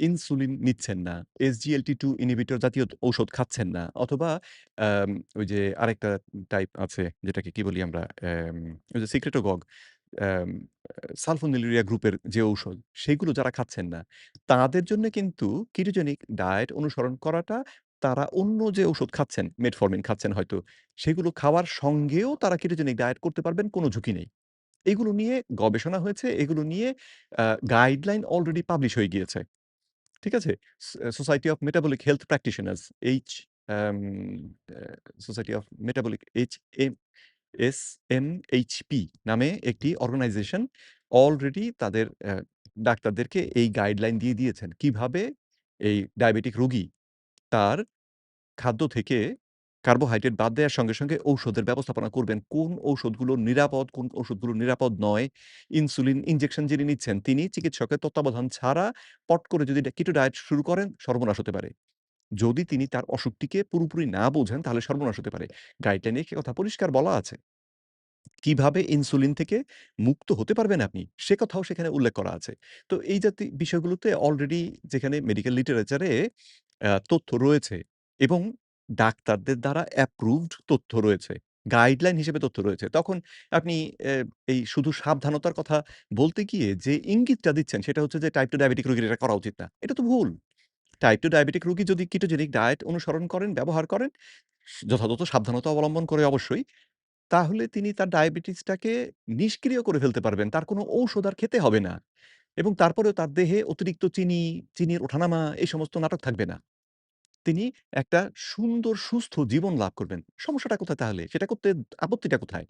ইনসুলিন নিচ্ছেন না, SGLT2 ইনহিবিটর জাতীয় ঔষধ খাচ্ছেন না অথবা আম ওই যে আরেকটা টাইপ আছে যেটাকে কি বলি আমরা? ওই যে সিক্রেটোগগ, অ্যাম সালফোনিলুরিয়া গ্রুপের যে ঔষধ সেগুলো যারা খাচ্ছেন না, তাদের জন্যে কিন্তু কিটোজেনিক ডায়েট অনুসরণ করাটা তারা অন্য যে ঔষধ খাচ্ছেন, মেটফরমিন খাচ্ছেন হয়তো, সেগুলো খাওয়ার সঙ্গেও তারা কেটোজেনিক ডায়েট করতে পারবেন, কোনো ঝুঁকি নেই। এগুলো নিয়ে গবেষণা হয়েছে, এগুলো নিয়ে আ গাইডলাইন অলরেডি পাবলিশ হয়ে গিয়েছে। ঠিক আছে? Society of metabolic health practitioners, H um uh society of metabolic SMHP নামে একটি অর্গানাইজেশন অলরেডি তাদের ডাক্তারদেরকে এই গাইডলাইন দিয়ে দিয়েছেন। কিভাবে এই ডায়াবেটিক রোগী তার খাদ্য থেকে কার্বোহাইড্রেট বাদ দেওয়ার সঙ্গে ঔষধের ব্যবস্থাপনা করবেন। কোন ঔষধগুলো নিরাপদ, কোন ঔষধগুলো নিরাপদ নয়। ইনসুলিন ইনজেকশন যিনি নিচ্ছেন, তিনি চিকিৎসকের তত্ত্বাবধান ছাড়া পট করে যদি কিটো ডায়েট শুরু করেন, সর্বনাশ হতে পারে। যদি তিনি তার অসুখটিকে পুরোপুরি না বোঝেন, তাহলে সর্বনাশ হতে পারে। গাইডলাইনে এ কথা পরিষ্কার বলা আছে। কিভাবে ইনসুলিন থেকে মুক্ত হতে পারবেন আপনি, সে কথাও সেখানে উল্লেখ করা আছে। তো এই বিষয়গুলোতে অলরেডি যেখানে মেডিকেল লিটারেচার এ তথ্য রয়েছে এবং ডাক্তারদের দ্বারা অ্যাপ্রুভড তথ্য রয়েছে। গাইডলাইন হিসেবে তথ্য রয়েছে। তখন আপনি এ এই শুধু সাবধানতার কথা বলতে গিয়ে যে ইঙ্গিতটা দিচ্ছেন সেটা হচ্ছে যে টাইপ 2 ডায়াবেটিক রোগীর এটা করা উচিত না। এটা তো ভুল। টাইপ 2 ডায়াবেটিক রোগী যদি কিটোজেনিক ডায়েট অনুসরণ করেন, ব্যবহার করেন, যথাযথ সাবধানতা অবলম্বন করে অবশ্যই, তাহলে তিনি তার ডায়াবেটিসটাকে নিষ্ক্রিয় করে ফেলতে পারবেন। তার কোনো ঔষধ আর খেতে হবে না। এবং তারপরেও তার দেহে অতিরিক্ত চিনির ওঠানামা এই সমস্ত নাটক থাকবে না। তিনি একটা সুন্দর সুস্থ জীবন লাভ করবেন। সমস্যাটা কোথায় তাহলে? সেটা করতে আপত্তিটা কোথায়?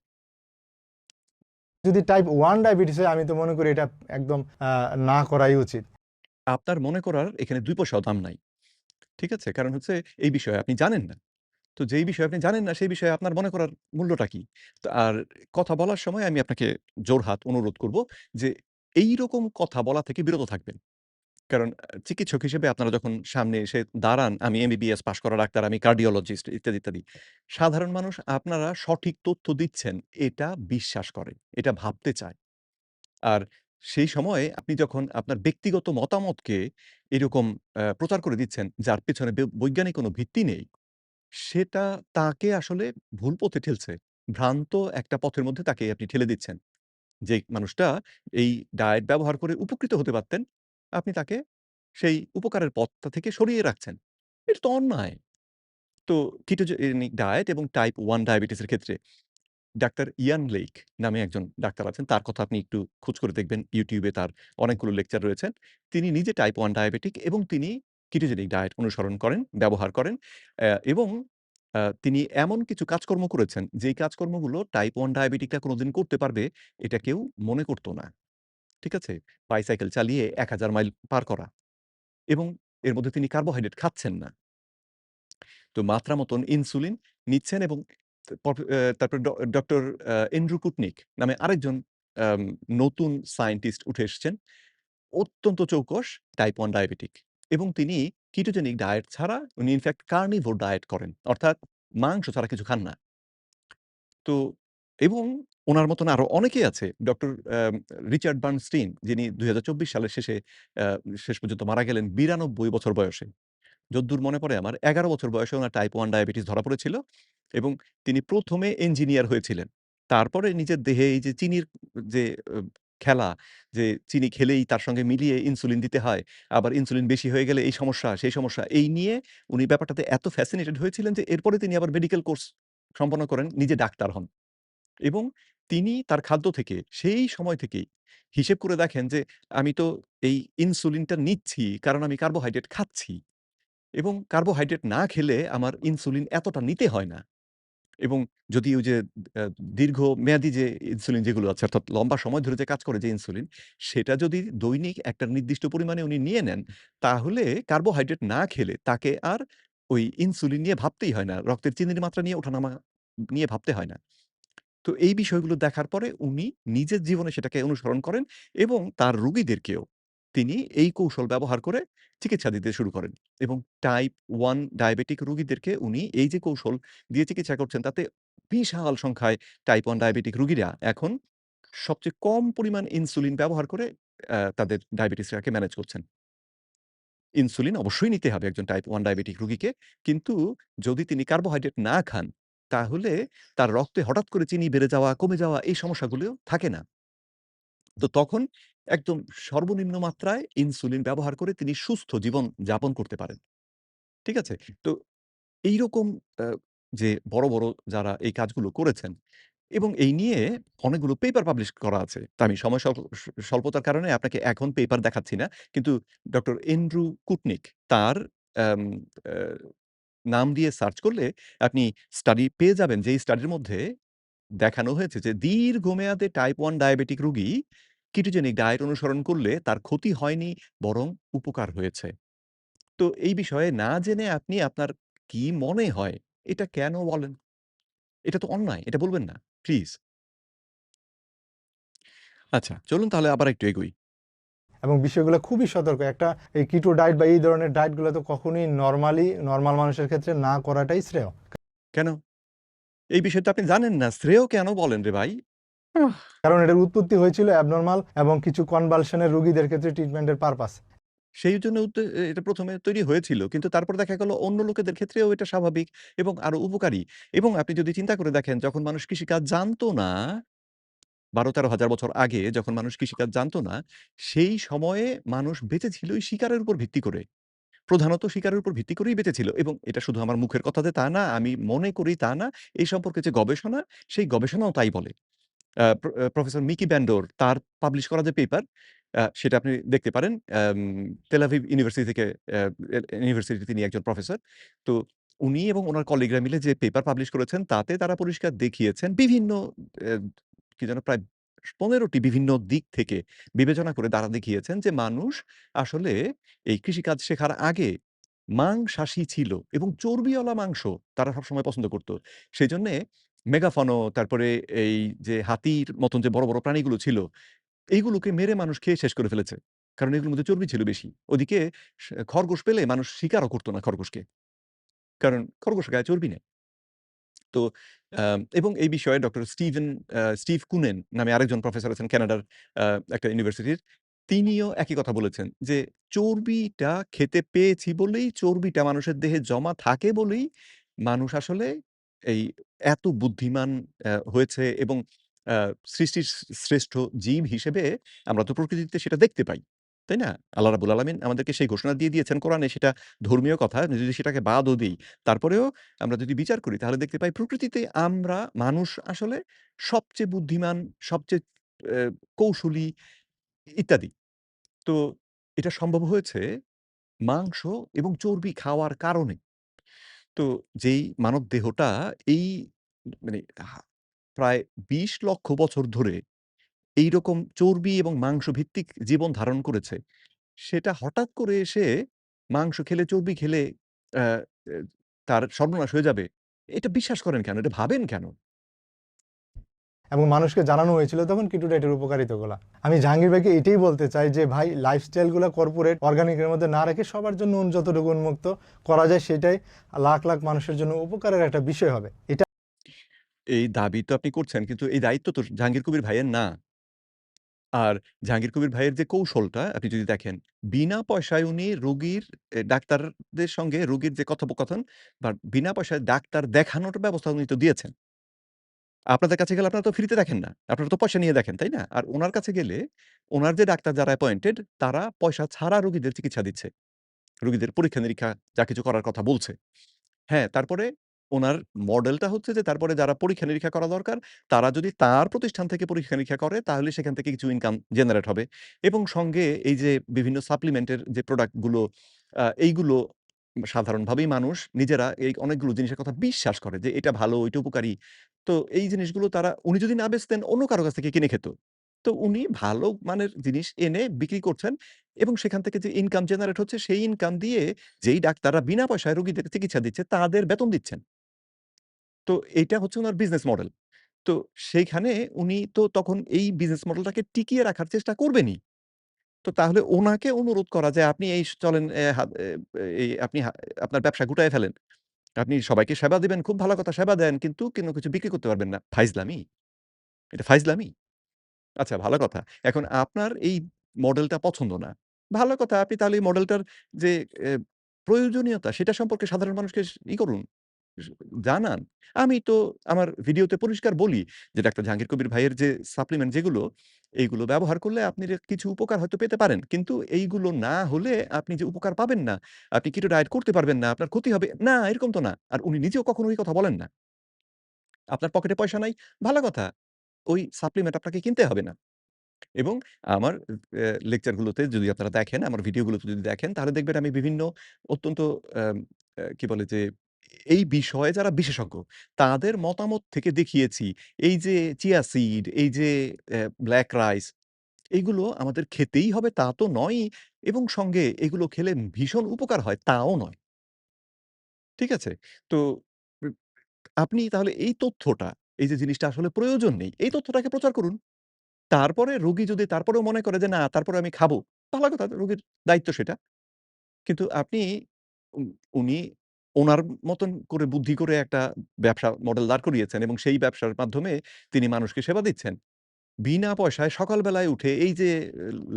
যদি টাইপ 1 ডায়াবেটিস হয় আমি তো মনে করি এটা একদম না করাই উচিত। আপনার মনে করার এখানে ২ পয়সাও দাম নাই। ঠিক আছে? কারণ হচ্ছে এই বিষয়ে আপনি জানেন না। তো যেই বিষয়ে আপনি জানেন না সেই বিষয়ে আপনার মনে করার মূল্যটা কি? তো আর কথা বলার সময় আমি আপনাকে জোড়হাত অনুরোধ করব যে এইরকম কথা বলা থেকে বিরত থাকবেন। কারণ চিকিৎসক হিসেবে আপনারা যখন সামনে এসে দাঁড়ান, আমি এমবিবিএস পাস করা ডাক্তার, আমি কার্ডিওলজিস্ট ইত্যাদি। সাধারণ মানুষ আপনারা সঠিক তথ্য দিচ্ছেন এটা বিশ্বাস করে, এটা ভাবতে চায়। আর সেই সময়ে আপনি যখন আপনার ব্যক্তিগত মতামতকে এরকম প্রচার করে দিচ্ছেন যার পেছনে বৈজ্ঞানিক কোনো ভিত্তি নেই, সেটা তাকে আসলে ভুল পথে ঠেলছে। ভ্রান্ত একটা পথের মধ্যে তাকে আপনি ঠেলে দিচ্ছেন। যে মানুষটা এই ডায়েট ব্যবহার করে উপকৃত হতে পারতেন, আপনি তাকে সেই উপকারের পথটা থেকে সরিয়ে রাখছেন। এটা তো অন্যায়। তো কিটোজেনিক ডায়েট এবং টাইপ 1 ডায়াবেটিস এর ক্ষেত্রে ডাক্তার ইয়ান লেইক নামে একজন ডাক্তার আছেন। তার কথা আপনি একটু খোঁজ করে দেখবেন। YouTube এ তার অনেকগুলো লেকচার রয়েছেন। তিনি নিজে টাইপ 1 ডায়াবেটিক এবং তিনি কিটোজেনিক ডায়েট অনুসরণ করেন, ব্যবহার করেন। এবং তিনি এমন কিছু কাজকর্ম করেছেন, যেই কাজকর্মগুলো টাইপ 1 ডায়াবেটিকরা কোনদিন করতে পারবে, এটা কেউ মনে করত না। ঠিক আছে? বাইসাইকেল চালিয়ে ১,০০০ মাইল পার করা এবং এর মধ্যে তিনি কার্বোহাইড্রেট খাচ্ছেন না। তো মাত্রা মতন ইনসুলিন নিচ্ছেন এবং তারপর ডক্টর এন্ড্রু কুটনিক নামে আরেকজন আম নতুন সায়েন্টিস্ট উঠে এসছেন। অত্যন্ত চৌকস টাইপ 1 ডায়াবেটিক এবং তিনি কিটোজেনিক ডায়েট ছাড়া উনি ইনফেক্ট কার্নিভোর ডায়েট করেন। অর্থাৎ মাংস ছাড়া কিছু খান না। তো এবং উনার মতন আরো অনেকেই আছে। ডক্টর রিচার্ড বার্নস্টিন যিনি ২০২৪ সালের শেষ পর্যন্ত মারা গেলেন ৯২ বছর বয়সে। যদ্দূর মনে পড়ে আমার ১১ বছর বয়সে উনার টাইপ 1 ডায়াবেটিস ধরা পড়েছিল এবং তিনি ১ম এ ইঞ্জিনিয়ার হয়েছিলেন। তারপরে নিজের দেহে এই যে চিনির যে অ খেলা, যে চিনি খেলেই তার সঙ্গে মিলিয়ে ইনসুলিন দিতে হয়। আবার ইনসুলিন বেশি হয়ে গেলে এই সমস্যা, সেই সমস্যা। এই নিয়ে উনি ব্যাপারটাতে এত ফ্যাসিনেটেড হয়েছিলেন যে এরপরে তিনি আবার মেডিকেল কোর্স সম্পন্ন করেন, নিজে ডাক্তার হন এবং তিনি তার খাদ্য থেকে সেই সময় থেকেই হিসেব করে দেখেন যে, আমি তো এই ইনসুলিনটা নিচ্ছি কারণ আমি কার্বোহাইড্রেট খাচ্ছি এবং কার্বোহাইড্রেট না খেলে আমার ইনসুলিন এতটা নিতে হয় না। এবং যদি ওই যে আ দীর্ঘমেয়াদী যে ইনসুলিন যেগুলো আছে অর্থাৎ লম্বা সময় ধরে যে কাজ করে যে ইনসুলিন, সেটা যদি দৈনিক একটা নির্দিষ্ট পরিমাণে উনি নিয়ে নেন, তাহলে কার্বোহাইড্রেট না খেলে তাকে আর ওই ইনসুলিন নিয়ে ভাবতেই হয় না। রক্তের চিনির মাত্রা নিয়ে ওঠানামা নিয়ে ভাবতে হয় না। তো এই বিষয়গুলো দেখার পরে উনি নিজের জীবনে সেটাকে অনুসরণ করেন এবং তার রোগীদেরকেও তিনি এই কৌশল ব্যবহার করে চিকিৎসা দিতে শুরু করেন এবং টাইপ 1 ডায়াবেটিক রোগীদেরকে উনি এই যে কৌশল দিয়ে চিকিৎসা করছেন তাতে বিশাল সংখ্যায় টাইপ 1 ডায়াবেটিক রোগীরা এখন সবচেয়ে কম পরিমাণ ইনসুলিন ব্যবহার করে তাদের ডায়াবেটিসটাকে ম্যানেজ করছেন। ইনসুলিন অবশ্যই নিতে হবে একজন টাইপ 1 ডায়াবেটিক রোগীকে। কিন্তু যদি তিনি কার্বোহাইড্রেট না খান, তাহলে তার রক্তে হঠাৎ করে চিনি বেড়ে যাওয়া, কমে যাওয়া এই সমস্যাগুলো থাকে না। তো তখন একদম সর্বনিম্ন মাত্রায় ইনসুলিন ব্যবহার করে তিনি সুস্থ জীবন যাপন করতে পারেন। ঠিক আছে? তো এইরকম আ যে বড় যারা এই কাজগুলো করেছেন এবং এই নিয়ে অনেকগুলো পেপার পাবলিশ করা আছে। তো আমি সময় স্বল্পতার কারণে আপনাকে এখন পেপার দেখাচ্ছি না। কিন্তু ডক্টর এন্ড্রু কুটনিক তার আম আ নাম দিয়ে সার্চ করলে আপনি স্টাডি পেয়ে যাবেন যে এই স্টাডির মধ্যে দেখানো হয়েছে যে দীর্ঘমেয়াদে টাইপ 1 ডায়াবেটিক রোগী কিটোজেনিক ডায়েট অনুসরণ করলে তার ক্ষতি হয়নি বরং উপকার হয়েছে। তো এই বিষয়ে না জেনে আপনি আপনার কি মনে হয় এটা কেন বলেন? এটা তো অন্যায়। এটা বলবেন না। প্লিজ। আচ্ছা, চলুন তাহলে আবার একটু এগোই। এবং বিষয়গুলো খুবই সতর্ক। একটা এই কিটো ডায়েট বা এই ধরনের ডায়েটগুলো তো কখনোই নরমাল মানুষের ক্ষেত্রে না করাটাই শ্রেয়। কেন? এই বিষয়টা আপনি জানেন না। শ্রেয় কেন বলেন রে ভাই? আহ! কারণ এটার উৎপত্তি হয়েছিল অ্যাবনরমাল এবং কিছু কনভালশনের রোগীদের ক্ষেত্রে ট্রিটমেন্টের পারপাস। সেই জন্য এটা ১ম এ তৈরি হয়েছিল। কিন্তু তারপরে দেখা গেল অন্য লোকেদের ক্ষেত্রেও এটা স্বাভাবিক এবং আরো উপকারী। এবং আপনি যদি চিন্তা করে দেখেন যখন মানুষ কৃষিকাজ জানতো না ১২-১৩ হাজার বছর আগে যখন মানুষ কৃষিকাজ জানতো না, সেই সময়ে মানুষ বেঁচে ছিল এই শিকারের উপর ভিত্তি করে। প্রধানত শিকারের উপর ভিত্তি করেই বেঁচে ছিল এবং এটা শুধু আমার মুখের কথা যে তা না, আমি মনে করি তা না। এই সম্পর্কে যে গবেষণা, সেই গবেষণাও তাই বলে। প্রফেসর মিকি ব্যান্ডোর তার পাবলিশ করা যে পেপার সেটা আপনি দেখতে পারেন। তেল আভিভ ইউনিভার্সিটি থেকে অ্যা এ ইউনিভার্সিটির তিনি একজন প্রফেসর। তো উনি এবং উনার কলিগরা মিলে যে পেপার পাবলিশ করেছেন তাতে তারা পরিষ্কার দেখিয়েছেন বিভিন্ন অ্যা কি যেন প্রায় ১৫ টি বিভিন্ন দিক থেকে বিবেচনা করে তারা দেখিয়েছেন যে মানুষ আসলে এই কৃষিকাজ শেখার আগে মাংসাশী ছিল এবং চর্বিওয়ালা মাংস তারা সবসময় পছন্দ করত। সেজন্যে মেগাফানো তারপরে এই যে হাতির মতন যে বড় প্রাণীগুলো ছিল, এইগুলোকে মেরে মানুষ খেয়ে শেষ করে ফেলেছে। কারণ এগুলোর মধ্যে চর্বি ছিল বেশি। ওদিকে খরগোশ পেলে মানুষ শিকারও করত না খরগোশকে। কারণ খরগোশের গায়ে চর্বি নেই। তো এবং এই বিষয়ে ডক্টর স্টিভ কুনেন নামে আরেকজন প্রফেসর আছেন কানাডার আ একটা ইউনিভার্সিটির। তিনিও একই কথা বলেছেন যে, "চর্বিটা খেতে পেয়েছি বলেই, চর্বিটা মানুষের দেহে জমা থাকে বলেই মানুষ আসলে এই এত বুদ্ধিমান হয়েছে এবং আ সৃষ্টির শ্রেষ্ঠ জীব হিসেবে আমরা তো প্রকৃতিতে সেটা দেখতে পাই। তাই না? আল্লাহ রাব্বুল আলামিন আমাদেরকে সেই ঘোষণা দিয়ে দিয়েছেন কোরআনে সেটা ধর্মীয় কথা। যদি সেটাকে বাদও দেই, তারপরেও আমরা যদি বিচার করি তাহলে দেখতে পাই প্রকৃতিতে আমরা মানুষ আসলে সবচেয়ে বুদ্ধিমান, সবচেয়ে অ্যা কৌশলী ইত্যাদি। তো এটা সম্ভব হয়েছে মাংস এবং চর্বি খাওয়ার কারণে। তো যেই মানবদেহটা এই মানে হা প্রায় ২০ লক্ষ বছর ধরে এইরকম চর্বি এবং মাংস ভিত্তিক জীবন ধারণ করেছে, সেটা হঠাৎ করে এসে মাংস খেলে, চর্বি খেলে অ্যা এ তার সর্বনাশ হয়ে যাবে। এটা বিশ্বাস করেন কেন? এটা ভাবেন কেন? এবং মানুষকে জানানো হয়েছিল তখন কিটো ডায়েটের উপকারিতাগুলো। আমি জাহাঙ্গীর ভাইকে এটাই বলতে চাই যে ভাই লাইফস্টাইলগুলো কর্পোরেট অর্গানিকের মধ্যে না রেখে সবার জন্য যতটুকু উন্মুক্ত করা যায় সেটাই লাখ মানুষের জন্য উপকারের একটা বিষয় হবে। এটা এই দাবি তো আপনি করছেন কিন্তু এই দায়িত্ব তো জাহাঙ্গীর কবির ভাইয়ের না। আর জাহাঙ্গীর কবির ভাইয়ের যে কৌশলটা আপনি যদি দেখেন, বিনা পয়সায় উনি রোগীর ডাক্তারদের সঙ্গে রোগীর যে কথোপকথন বা বিনা পয়সায় ডাক্তার দেখানোর ব্যবস্থা উনি তো দিয়েছেন। আপনাদের কাছে গেলে আপনারা তো ফ্রিতে দেখেন না। আপনারা তো পয়সা নিয়ে দেখেন, তাই না? আর উনার কাছে গেলে উনার যে ডাক্তার যারা অ্যাপয়েন্টেড তারা পয়সা ছাড়া রোগীদের চিকিৎসা দিচ্ছে। রোগীদের পরীক্ষা-নিরীক্ষা যা কিছু করার কথা বলছে। হ্যাঁ, তারপরে উনার মডেলটা হচ্ছে যে তারপরে যারা পরীক্ষা-নিরীক্ষা করা দরকার, তারা যদি তার প্রতিষ্ঠান থেকে পরীক্ষা-নিরীক্ষা করে তাহলে সেখান থেকে কিছু ইনকাম জেনারেট হবে। এবং সঙ্গে এই যে বিভিন্ন সাপ্লিমেন্টের যে প্রোডাক্ট গুলো এইগুলো সাধারণভাবেই মানুষ নিজেরা এই অনেকগুলো জিনিসের কথা বিশ্বাস করে যে এটা ভালো, এটা উপকারী। তো এই জিনিসগুলো উনি যদি না বেচতেন অন্য কারো কাছ থেকে কিনে খেত। তো উনি ভালো মানের জিনিস এনে বিক্রি করছেন এবং সেখান থেকে যে ইনকাম জেনারেট হচ্ছে সেই ইনকাম দিয়ে যেই ডাক্তাররা বিনা পয়সায় রোগীদের চিকিৎসা দিচ্ছে তাদের বেতন দিচ্ছেন। তো এইটা হচ্ছে উনার বিজনেস মডেল। তো সেইখানে উনি তো তখন এই বিজনেস মডেলটাকে টিকিয়ে রাখার চেষ্টা করবেনই। তো তাহলে উনাকে অনুরোধ করা যে আপনি এই চলেন এ হাত এ এই আপনি আপনার ব্যবসা গুটায়ে ফেলেন। আপনি সবাইকে সেবা দিবেন, খুব ভালো কথা সেবা দেন। কিন্তু কোনো কিছু বিক্রি করতে পারবেন না। ফাইজলামি? এটা ফাইজলামি? আচ্ছা ভালো কথা। এখন আপনার এই মডেলটা পছন্দ না। ভালো কথা আপনি তাহলে এই মডেলটার যে এ প্রয়োজনীয়তা সেটা সম্পর্কে সাধারণ মানুষকে করুন, স জানান। আমি তো আমার ভিডিওতে পরিষ্কার বলি যে ডাক্তার জাহাঙ্গীর কবির ভাইয়ের যে সাপ্লিমেন্ট যেগুলো, এইগুলো ব্যবহার করলে আপনি কিছু উপকার হয়তো পেতে পারেন। কিন্তু এইগুলো না হলে আপনি যে উপকার পাবেন না, আপনি কিটো ডায়েট করতে পারবেন না, আপনার ক্ষতি হবে। না, এরকম তো না। আর উনি নিজেও কখনো এই কথা বলেন না। আপনার পকেটে পয়সা নাই, ভালো কথা। ওই সাপ্লিমেন্ট আপনাকে কিনতে হবে না। এবং আমার লেকচারগুলোতে যদি আপনারা দেখেন, আমার ভিডিওগুলোতে যদি দেখেন, তাহলে দেখবেন আমি বিভিন্ন অত্যন্ত আম কি বলে যে, এই বিষয়ে যারা বিশেষজ্ঞ, তাদের মতামত থেকে দেখিয়েছি, এই যে চিয়া সিড, এই যে ব্লাক রাইস, এইগুলো আমাদের খেতেই হবে তা তো নয়ই এবং সঙ্গে এগুলো খেলে ভীষণ উপকার হয় তাও নয়। ঠিক আছে? তো উম আপনি তাহলে এই তথ্যটা, এই যে জিনিসটা আসলে প্রয়োজন নেই, এই তথ্যটাকে প্রচার করুন। তারপরে রোগী যদি তারপরেও মনে করে যে, "না, তারপরে আমি খাবো।" ভালো কথা, রোগীর দায়িত্ব সেটা। কিন্তু আপনি উম উনি উনার মতন করে বুদ্ধি করে একটা ব্যবসা মডেল দাঁড় করিয়েছেন এবং সেই ব্যবসার মাধ্যমে তিনি মানুষকে সেবা দিচ্ছেন। বিনা পয়সায় সকালবেলায় উঠে এই যে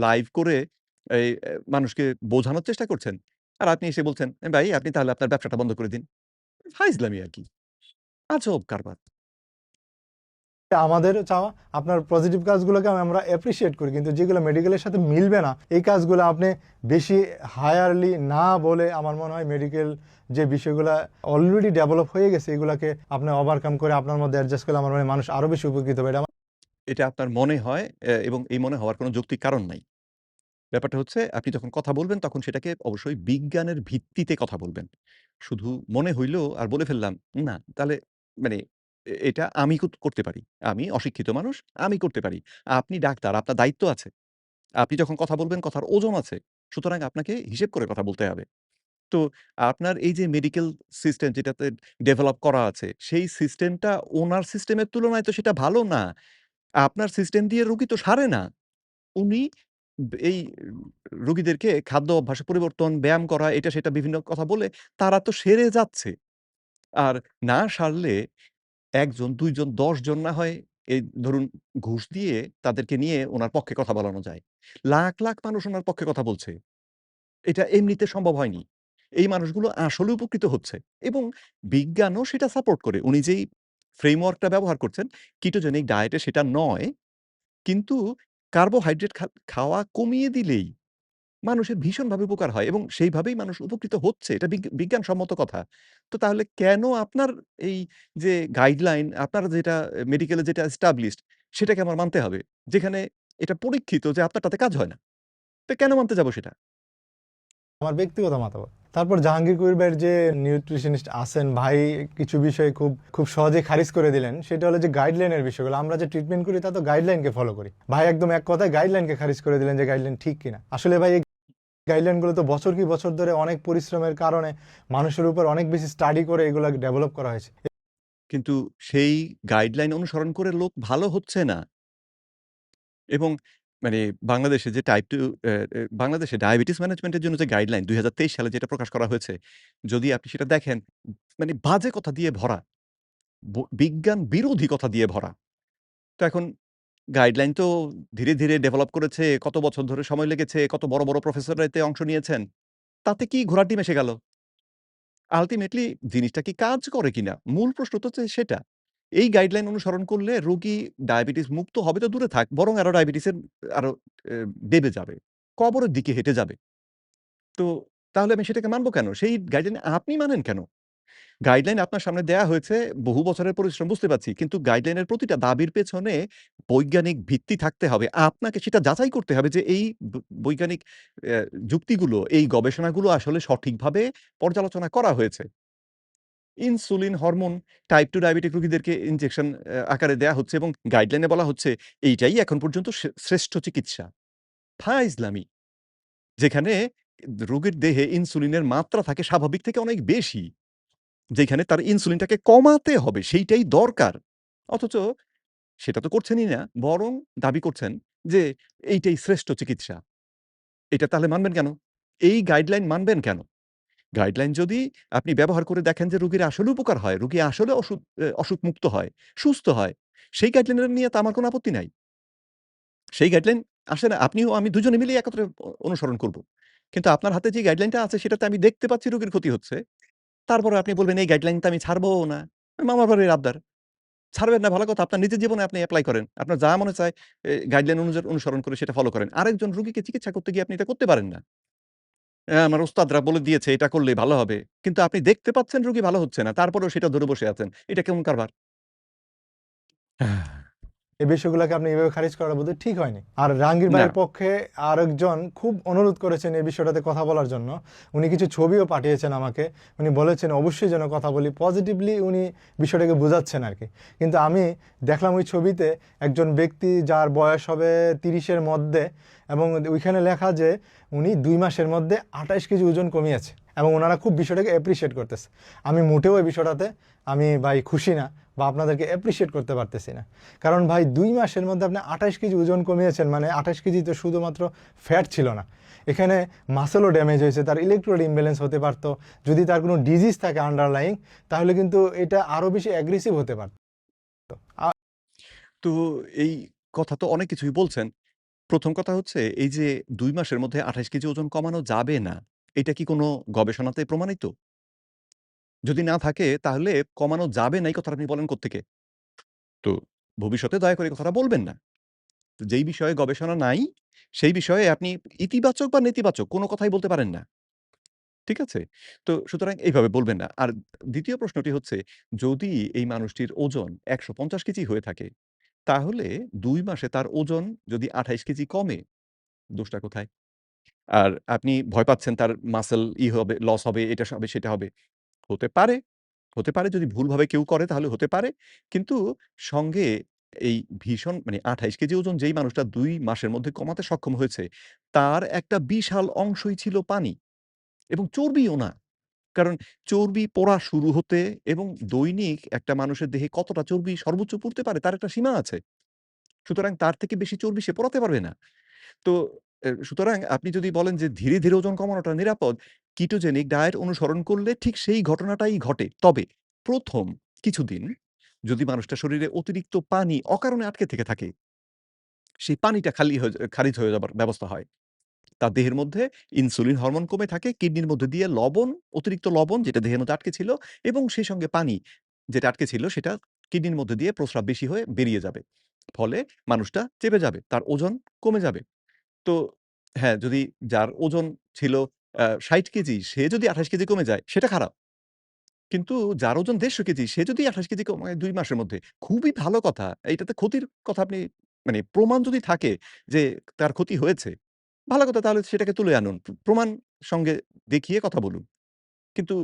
লাইভ করে এই মানুষকে বোঝানোর চেষ্টা করছেন। আর আপনি এসে বলছেন, "ভাই আপনি তাহলে আপনার ব্যবসাটা বন্ধ করে দিন।" ফাইজলামি আরকি। আজব কারবার। আমাদের চাওয়া আপনার পজিটিভ কাজগুলোকে আমরা অ্যাপ্রিসিয়েট করি, কিন্তু যেগুলো মেডিকেলের সাথে মিলবে না এই কাজগুলো আপনি বেশি হায়ারলি না বলে, আমার মনে হয় মেডিকেল যে বিষয়গুলো অলরেডি ডেভেলপ হয়ে গেছে এগুলাকে আপনি ওভারকাম করে আপনার মধ্যে অ্যাডজাস্ট করলে আমার মনে হয় মানুষ আরো বেশি উপকৃত হবে। এটা এটা আপনার মনে হয় এবং এই মনে হওয়ার কোনো যৌক্তিক কারণ নাই। ব্যাপারটা হচ্ছে আপনি যখন কথা বলবেন তখন সেটাকে অবশ্যই বিজ্ঞানের ভিত্তিতে কথা বলবেন। শুধু মনে হইল আর বলে ফেললাম, না তাহলে মানে এটা আমি করতে পারি। আমি অশিক্ষিত মানুষ, আমি করতে পারি। আপনি ডাক্তার, আপনার দায়িত্ব আছে। আপনি যখন কথা বলবেন কথার ওজন আছে। সুতরাং আপনাকে হিসেব করে কথা বলতে হবে। তো আপনার এই যে মেডিকেল সিস্টেম যেটাতে ডেভেলপ করা আছে, সেই সিস্টেমটা ওনার সিস্টেমের তুলনায় তো সেটা ভালো না। আপনার সিস্টেম দিয়ে রোগী তো সারে না। উনি এই রোগীদেরকে খাদ্য অভ্যাসে পরিবর্তন, ব্যায়াম করা, এটা সেটা বিভিন্ন কথা বলে তারা তো সেরে যাচ্ছে। আর না সারলে ১ জন, ২ জন, ১০ জন না হয় এই ধরুন ঘুষ দিয়ে তাদেরকে নিয়ে উনার পক্ষে কথা বলানো যায়। লাখ, লাখ মানুষ উনার পক্ষে কথা বলছে। এটা এমনিতে সম্ভব হয়নি। এই মানুষগুলো আসলে উপকৃত হচ্ছে এবং বিজ্ঞানও সেটা সাপোর্ট করে। উনি যেই ফ্রেমওয়ার্কটা ব্যবহার করছেন, কিটোজেনিক ডায়েটে সেটা নয়। কিন্তু কার্বোহাইড্রেট খাওয়া কমিয়ে দিলেই মানুষের ভীষণভাবে উপকার হয় এবং সেইভাবেই মানুষ উপকৃত হচ্ছে। এটা বিজ্ঞানসম্মত কথা। তো তাহলে কেন আপনার এই যে গাইডলাইন, আপনার যেটা মেডিকেলে যেটা এস্টাবলিশড সেটাকে আমার মানতে হবে? যেখানে এটা পরীক্ষিত যে আপনারটাতে কাজ হয় না। তো কেন মানতে যাব সেটা? আমার ব্যক্তিগত মতামত। তারপর জাহাঙ্গীর কবির ভাইয়ের যে নিউট্রিশনিস্ট আছেন ভাই কিছু বিষয় খুব খুব সহজে খারিজ করে দিলেন, সেটা হলো যে গাইডলাইনের বিষয়গুলো। আমরা যে ট্রিটমেন্ট করি তা তো গাইডলাইনকে ফলো করি। ভাই একদম এক কথায় গাইডলাইনকে খারিজ করে দিলেন যে গাইডলাইন ঠিক কিনা। আসলে ভাই এই গাইডলাইনগুলো তো বছর কি বছর ধরে অনেক পরিশ্রমের কারণে মানুষের উপর অনেক বেশি স্টাডি করে এগুলো ডেভেলপ করা হয়েছে। কিন্তু সেই গাইডলাইন অনুসরণ করে লোক ভালো হচ্ছে না এবং মানে বাংলাদেশে যে টাইপ 2 বাংলাদেশে ডায়াবেটিস ম্যানেজমেন্টের জন্য যে গাইডলাইন ২০২৩ সালে যেটা প্রকাশ করা হয়েছে, যদি আপনি সেটা দেখেন মানে বাজে কথা দিয়ে ভরা। বিজ্ঞান বিরোধী কথা দিয়ে ভরা। তো এখন গাইডলাইন তো ধীরে, ধীরে ডেভেলপ করেছে। কত বছর ধরে সময় লেগেছে। কত বড়, বড় প্রফেসররা এতে অংশ নিয়েছেন। তাতে কি ঘোড়ার ডিম এসে গেল? আল্টিমেটলি জিনিসটা কি কাজ করে কিনা? মূল প্রশ্ন তো হচ্ছে সেটা। এই গাইডলাইন অনুসরণ করলে রোগী ডায়াবেটিস মুক্ত হবে তো দূরে থাক। বরং আরো ডায়াবেটিসের আরো এ বেড়ে যাবে। কবরের দিকে হেঁটে যাবে। তো তাহলে আমি সেটাকে মানব কেন? সেই গাইডলাইন আপনি মানেন কেন? গাইডলাইন আপনার সামনে দেয়া হয়েছে, বহু বছরের পরিশ্রম বুঝতে পারছি। কিন্তু গাইডলাইনের প্রতিটা দাবির পেছনে বৈজ্ঞানিক ভিত্তি থাকতে হবে। আপনাকে সেটা যাচাই করতে হবে যে এই বৈজ্ঞানিক অ্যা যুক্তিগুলো, এই গবেষণাগুলো আসলে সঠিকভাবে পর্যালোচনা করা হয়েছে। ইনসুলিন হরমোন টাইপ 2 ডায়াবেটিক রোগীদেরকে ইনজেকশন আকারে দেয়া হচ্ছে এবং গাইডলাইনে বলা হচ্ছে এইটাই এখন পর্যন্ত শ্রেষ্ঠ চিকিৎসা। ফাইজলামি! যেখানে রোগীর দেহে ইনসুলিনের মাত্রা থাকে স্বাভাবিক থেকে অনেক বেশি। যেখানে তার ইনসুলিনটাকে কমাতে হবে সেইটাই দরকার। অথচ সেটা তো করছেনই না। বরং দাবি করছেন যে এইটাই শ্রেষ্ঠ চিকিৎসা। এটা তাহলে মানবেন কেন? এই গাইডলাইন মানবেন কেন? গাইডলাইন যদি আপনি ব্যবহার করে দেখেন যে রোগীর আসলে উপকার হয়, রোগী আসলে অসুখমুক্ত হয়, সুস্থ হয়, সেই গাইডলাইন নিয়ে তো আমার কোনো আপত্তি নাই। সেই গাইডলাইন আসলে আপনিও আমি দুজনে মিলেই একত্রে অনুসরণ করব। কিন্তু আপনার হাতে যে গাইডলাইনটা আছে সেটাতে আমি দেখতে পাচ্ছি রোগীর ক্ষতি হচ্ছে। তারপরেও আপনি বলবেন এই গাইডলাইন তো আমি ছাড়বও না। মামার বাড়ির আবদার। ছাড়বেন না ভালো কথা। আপনার নিজের জীবনে আপনি এপ্লাই করেন। আপনার যা মনে চায় গাইডলাইন অনুসরণ করে সেটা ফলো করেন। আরেকজন রোগীকে চিকিৎসা করতে গিয়ে আপনি এটা করতে পারেন না। আমার ওস্তাদরা বলে দিয়েছে এটা করলেই ভালো হবে। কিন্তু আপনি দেখতে পাচ্ছেন রোগী ভালো হচ্ছে না। তারপরেও সেটা ধরে বসে আছেন। এটা কেমন কারবার? এই বিষয়গুলোকে আপনি এভাবে খারিজ করাটা বোধহয় ঠিক হয়নি। আর জাহাঙ্গীর না। ভাইয়ের পক্ষে আরেকজন খুব অনুরোধ করেছেন এই বিষয়টাতে কথা বলার জন্য। উনি কিছু ছবিও পাঠিয়েছেন আমাকে। উনি বলেছেন অবশ্যই যেন কথা বলি। পজিটিভলি উনি বিষয়টাকে বোঝাচ্ছেন আরকি। কিন্তু আমি দেখলাম ওই ছবিতে একজন ব্যক্তি যার বয়স হবে ৩০ এর মধ্যে এবং ওইখানে লেখা যে উনি ২ মাসের মধ্যে ২৮ কেজি ওজন কমিয়েছে এবং ওনারা খুব বিষয়টাকে অ্যাপ্রিশিয়েট করতেছে। আমি মোটেও এই বিষয়টাতে আমি ভাই খুশি না বা আপনাদেরকে অ্যাপ্রিশিয়েট করতে পারতেছি না। কারণ ভাই ২ মাসের মধ্যে আপনি ২৮ কেজি ওজন কমিয়েছেন, মানে ২৮ কেজি তো শুধুমাত্র ফ্যাট ছিল না, এখানে মাসেলও ড্যামেজ হয়েছে, তার ইলেকট্রোড ইমব্যালেন্স হতে পারত। যদি তার কোনো ডিজিজ থাকে আন্ডারলাইং, তাহলে কিন্তু এটা আরও বেশি অ্যাগ্রেসিভ হতে পারত। তো এই কথা তো অনেক কিছুই বলছেন। ১ম কথা হচ্ছে এই যে ২ মাসের মধ্যে ২৮ কেজি ওজন কমানো যাবে না। এটা কি কোনো গবেষণাতে প্রমাণিত? যদি না থাকে তাহলে কমানো যাবে না এই কথাটা আপনি বলেন কোত্থেকে? তো ভবিষ্যতে দয়া করে এই কথাটা বলবেন না। তো যেই বিষয়ে গবেষণা নাই, সেই বিষয়ে আপনি ইতিবাচক বা নেতিবাচক কোনো কথাই বলতে পারেন না। ঠিক আছে? তো সুতরাং এইভাবে বলবেন না। আর ২য় প্রশ্নটি হচ্ছে, যদি এই মানুষটির ওজন ১৫০ কেজি হয়ে থাকে, তাহলে ২ মাসে তার ওজন যদি ২৮ কেজি কমে, দোষটা কোথায়? আর আপনি ভয় পাচ্ছেন তার মাসল হবে, লস হবে, এটা হবে, সেটা হবে। হতে পারে, হতে পারে যদি ভুলভাবে কেউ করে তাহলে হতে পারে। কিন্তু সঙ্গে এই ভীষণ মানে ২৮ কেজি ওজন যেই মানুষটা ২ মাসের মধ্যে কমাতে সক্ষম হয়েছে, তার একটা বিশাল অংশই ছিল পানি এবং চর্বিও না। কারণ চর্বি পড়া শুরু হতে এবং দৈনিক একটা মানুষের দেহে কতটা চর্বি সর্বোচ্চ পড়তে পারে তার একটা সীমা আছে। সুতরাং তার থেকে বেশি চর্বি সে পড়াতে পারবে না। তো সুতরাং আপনি যদি বলেন যে ধীরে, ধীরে ওজন কমানোটা নিরাপদ, কিটোজেনিক ডায়েট অনুসরণ করলে ঠিক সেই ঘটনাটাই ঘটে। তবে ১ম কিছুদিন যদি মানুষটার শরীরে অতিরিক্ত পানি অকারণে আটকে থেকে থাকে, সেই পানিটা খারিজ হয়ে যাবার ব্যবস্থা হয়। তার দেহের মধ্যে ইনসুলিন হরমোন কমে থাকে, কিডনির মধ্যে দিয়ে লবণ, অতিরিক্ত লবণ যেটা দেহের মধ্যে আটকে ছিল এবং সেই সঙ্গে পানি যেটা আটকে ছিল সেটা কিডনির মধ্যে দিয়ে প্রস্রাব বেশি হয়ে বেরিয়ে যাবে। ফলে মানুষটা চেপে যাবে, তার ওজন কমে যাবে। তো হ্যাঁ, যদি যার ওজন ছিল ৬০ কেজি, সে যদি ২৮ কেজি কমে যায়, সেটা খারাপ। কিন্তু যার ওজন ১৫০ কেজি, সে যদি ২৮ কেজি কমায় ২ মাসের মধ্যে, খুবই ভালো কথা। এইটাতে ক্ষতির কথা আপনি মানে প্রমাণ যদি থাকে যে তার ক্ষতি হয়েছে, ভালো কথা তাহলে সেটাকে তুলে আনুন। প্রমাণ সঙ্গে দেখিয়ে কথা বলুন। কিন্তু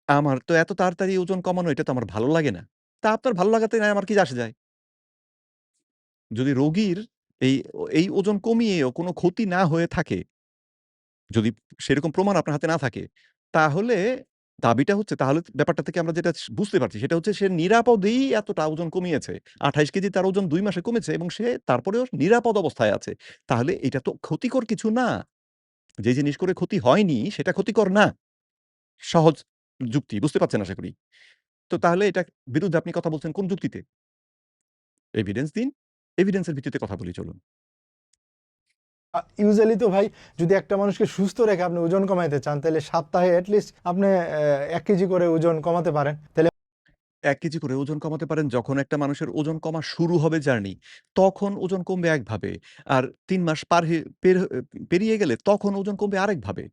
আমার তো এত তাড়াতাড়ি ওজন কমানো এটা তো আমার ভালো লাগে না। তা আপনার ভালো লাগাতে নাই আমার কি আসে যায়? যদি রোগীর এই ওজন কমিয়েও কোনো ক্ষতি না হয়ে থাকে, যদি সেরকম প্রমাণ আপনার হাতে না থাকে, তাহলে দাবিটা হচ্ছে তাহলে ব্যাপারটা থেকে আমরা যেটা বুঝতে পারছি সেটা হচ্ছে সে নিরাপদেই এতটা ওজন কমিয়েছে। ২৮ কেজি তার ওজন ২ মাসে কমেছে এবং সে তারপরেও নিরাপদ অবস্থায় আছে। তাহলে এটা তো ক্ষতিকর কিছু না। যে জিনিস করে ক্ষতি হয়নি সেটা ক্ষতিকর না। সহজ যুক্তি বুঝতে পারছেন আশা করি। তো তাহলে এটার বিরুদ্ধে আপনি কথা বলছেন কোন যুক্তিতে? এভিডেন্স দিন। এভিডেন্স এর ভিত্তিতে কথা বলি চলুন। ইউজুয়ালি তো ভাই, যদি একটা মানুষকে সুস্থ রেখে আপনি ওজন কমাইতে চান, তাহলে সপ্তাহে এটলিস্ট আপনি ১ কেজি করে ওজন কমাতে পারেন। তাহলে ১ কেজি করে ওজন কমাতে পারেন যখন একটা মানুষের ওজন কমা শুরু হবে জার্নি, তখন ওজন কমবে একভাবে। আর ৩ মাস পার পেরিয়ে গেলে তখন ওজন কমবে আরেকভাবে।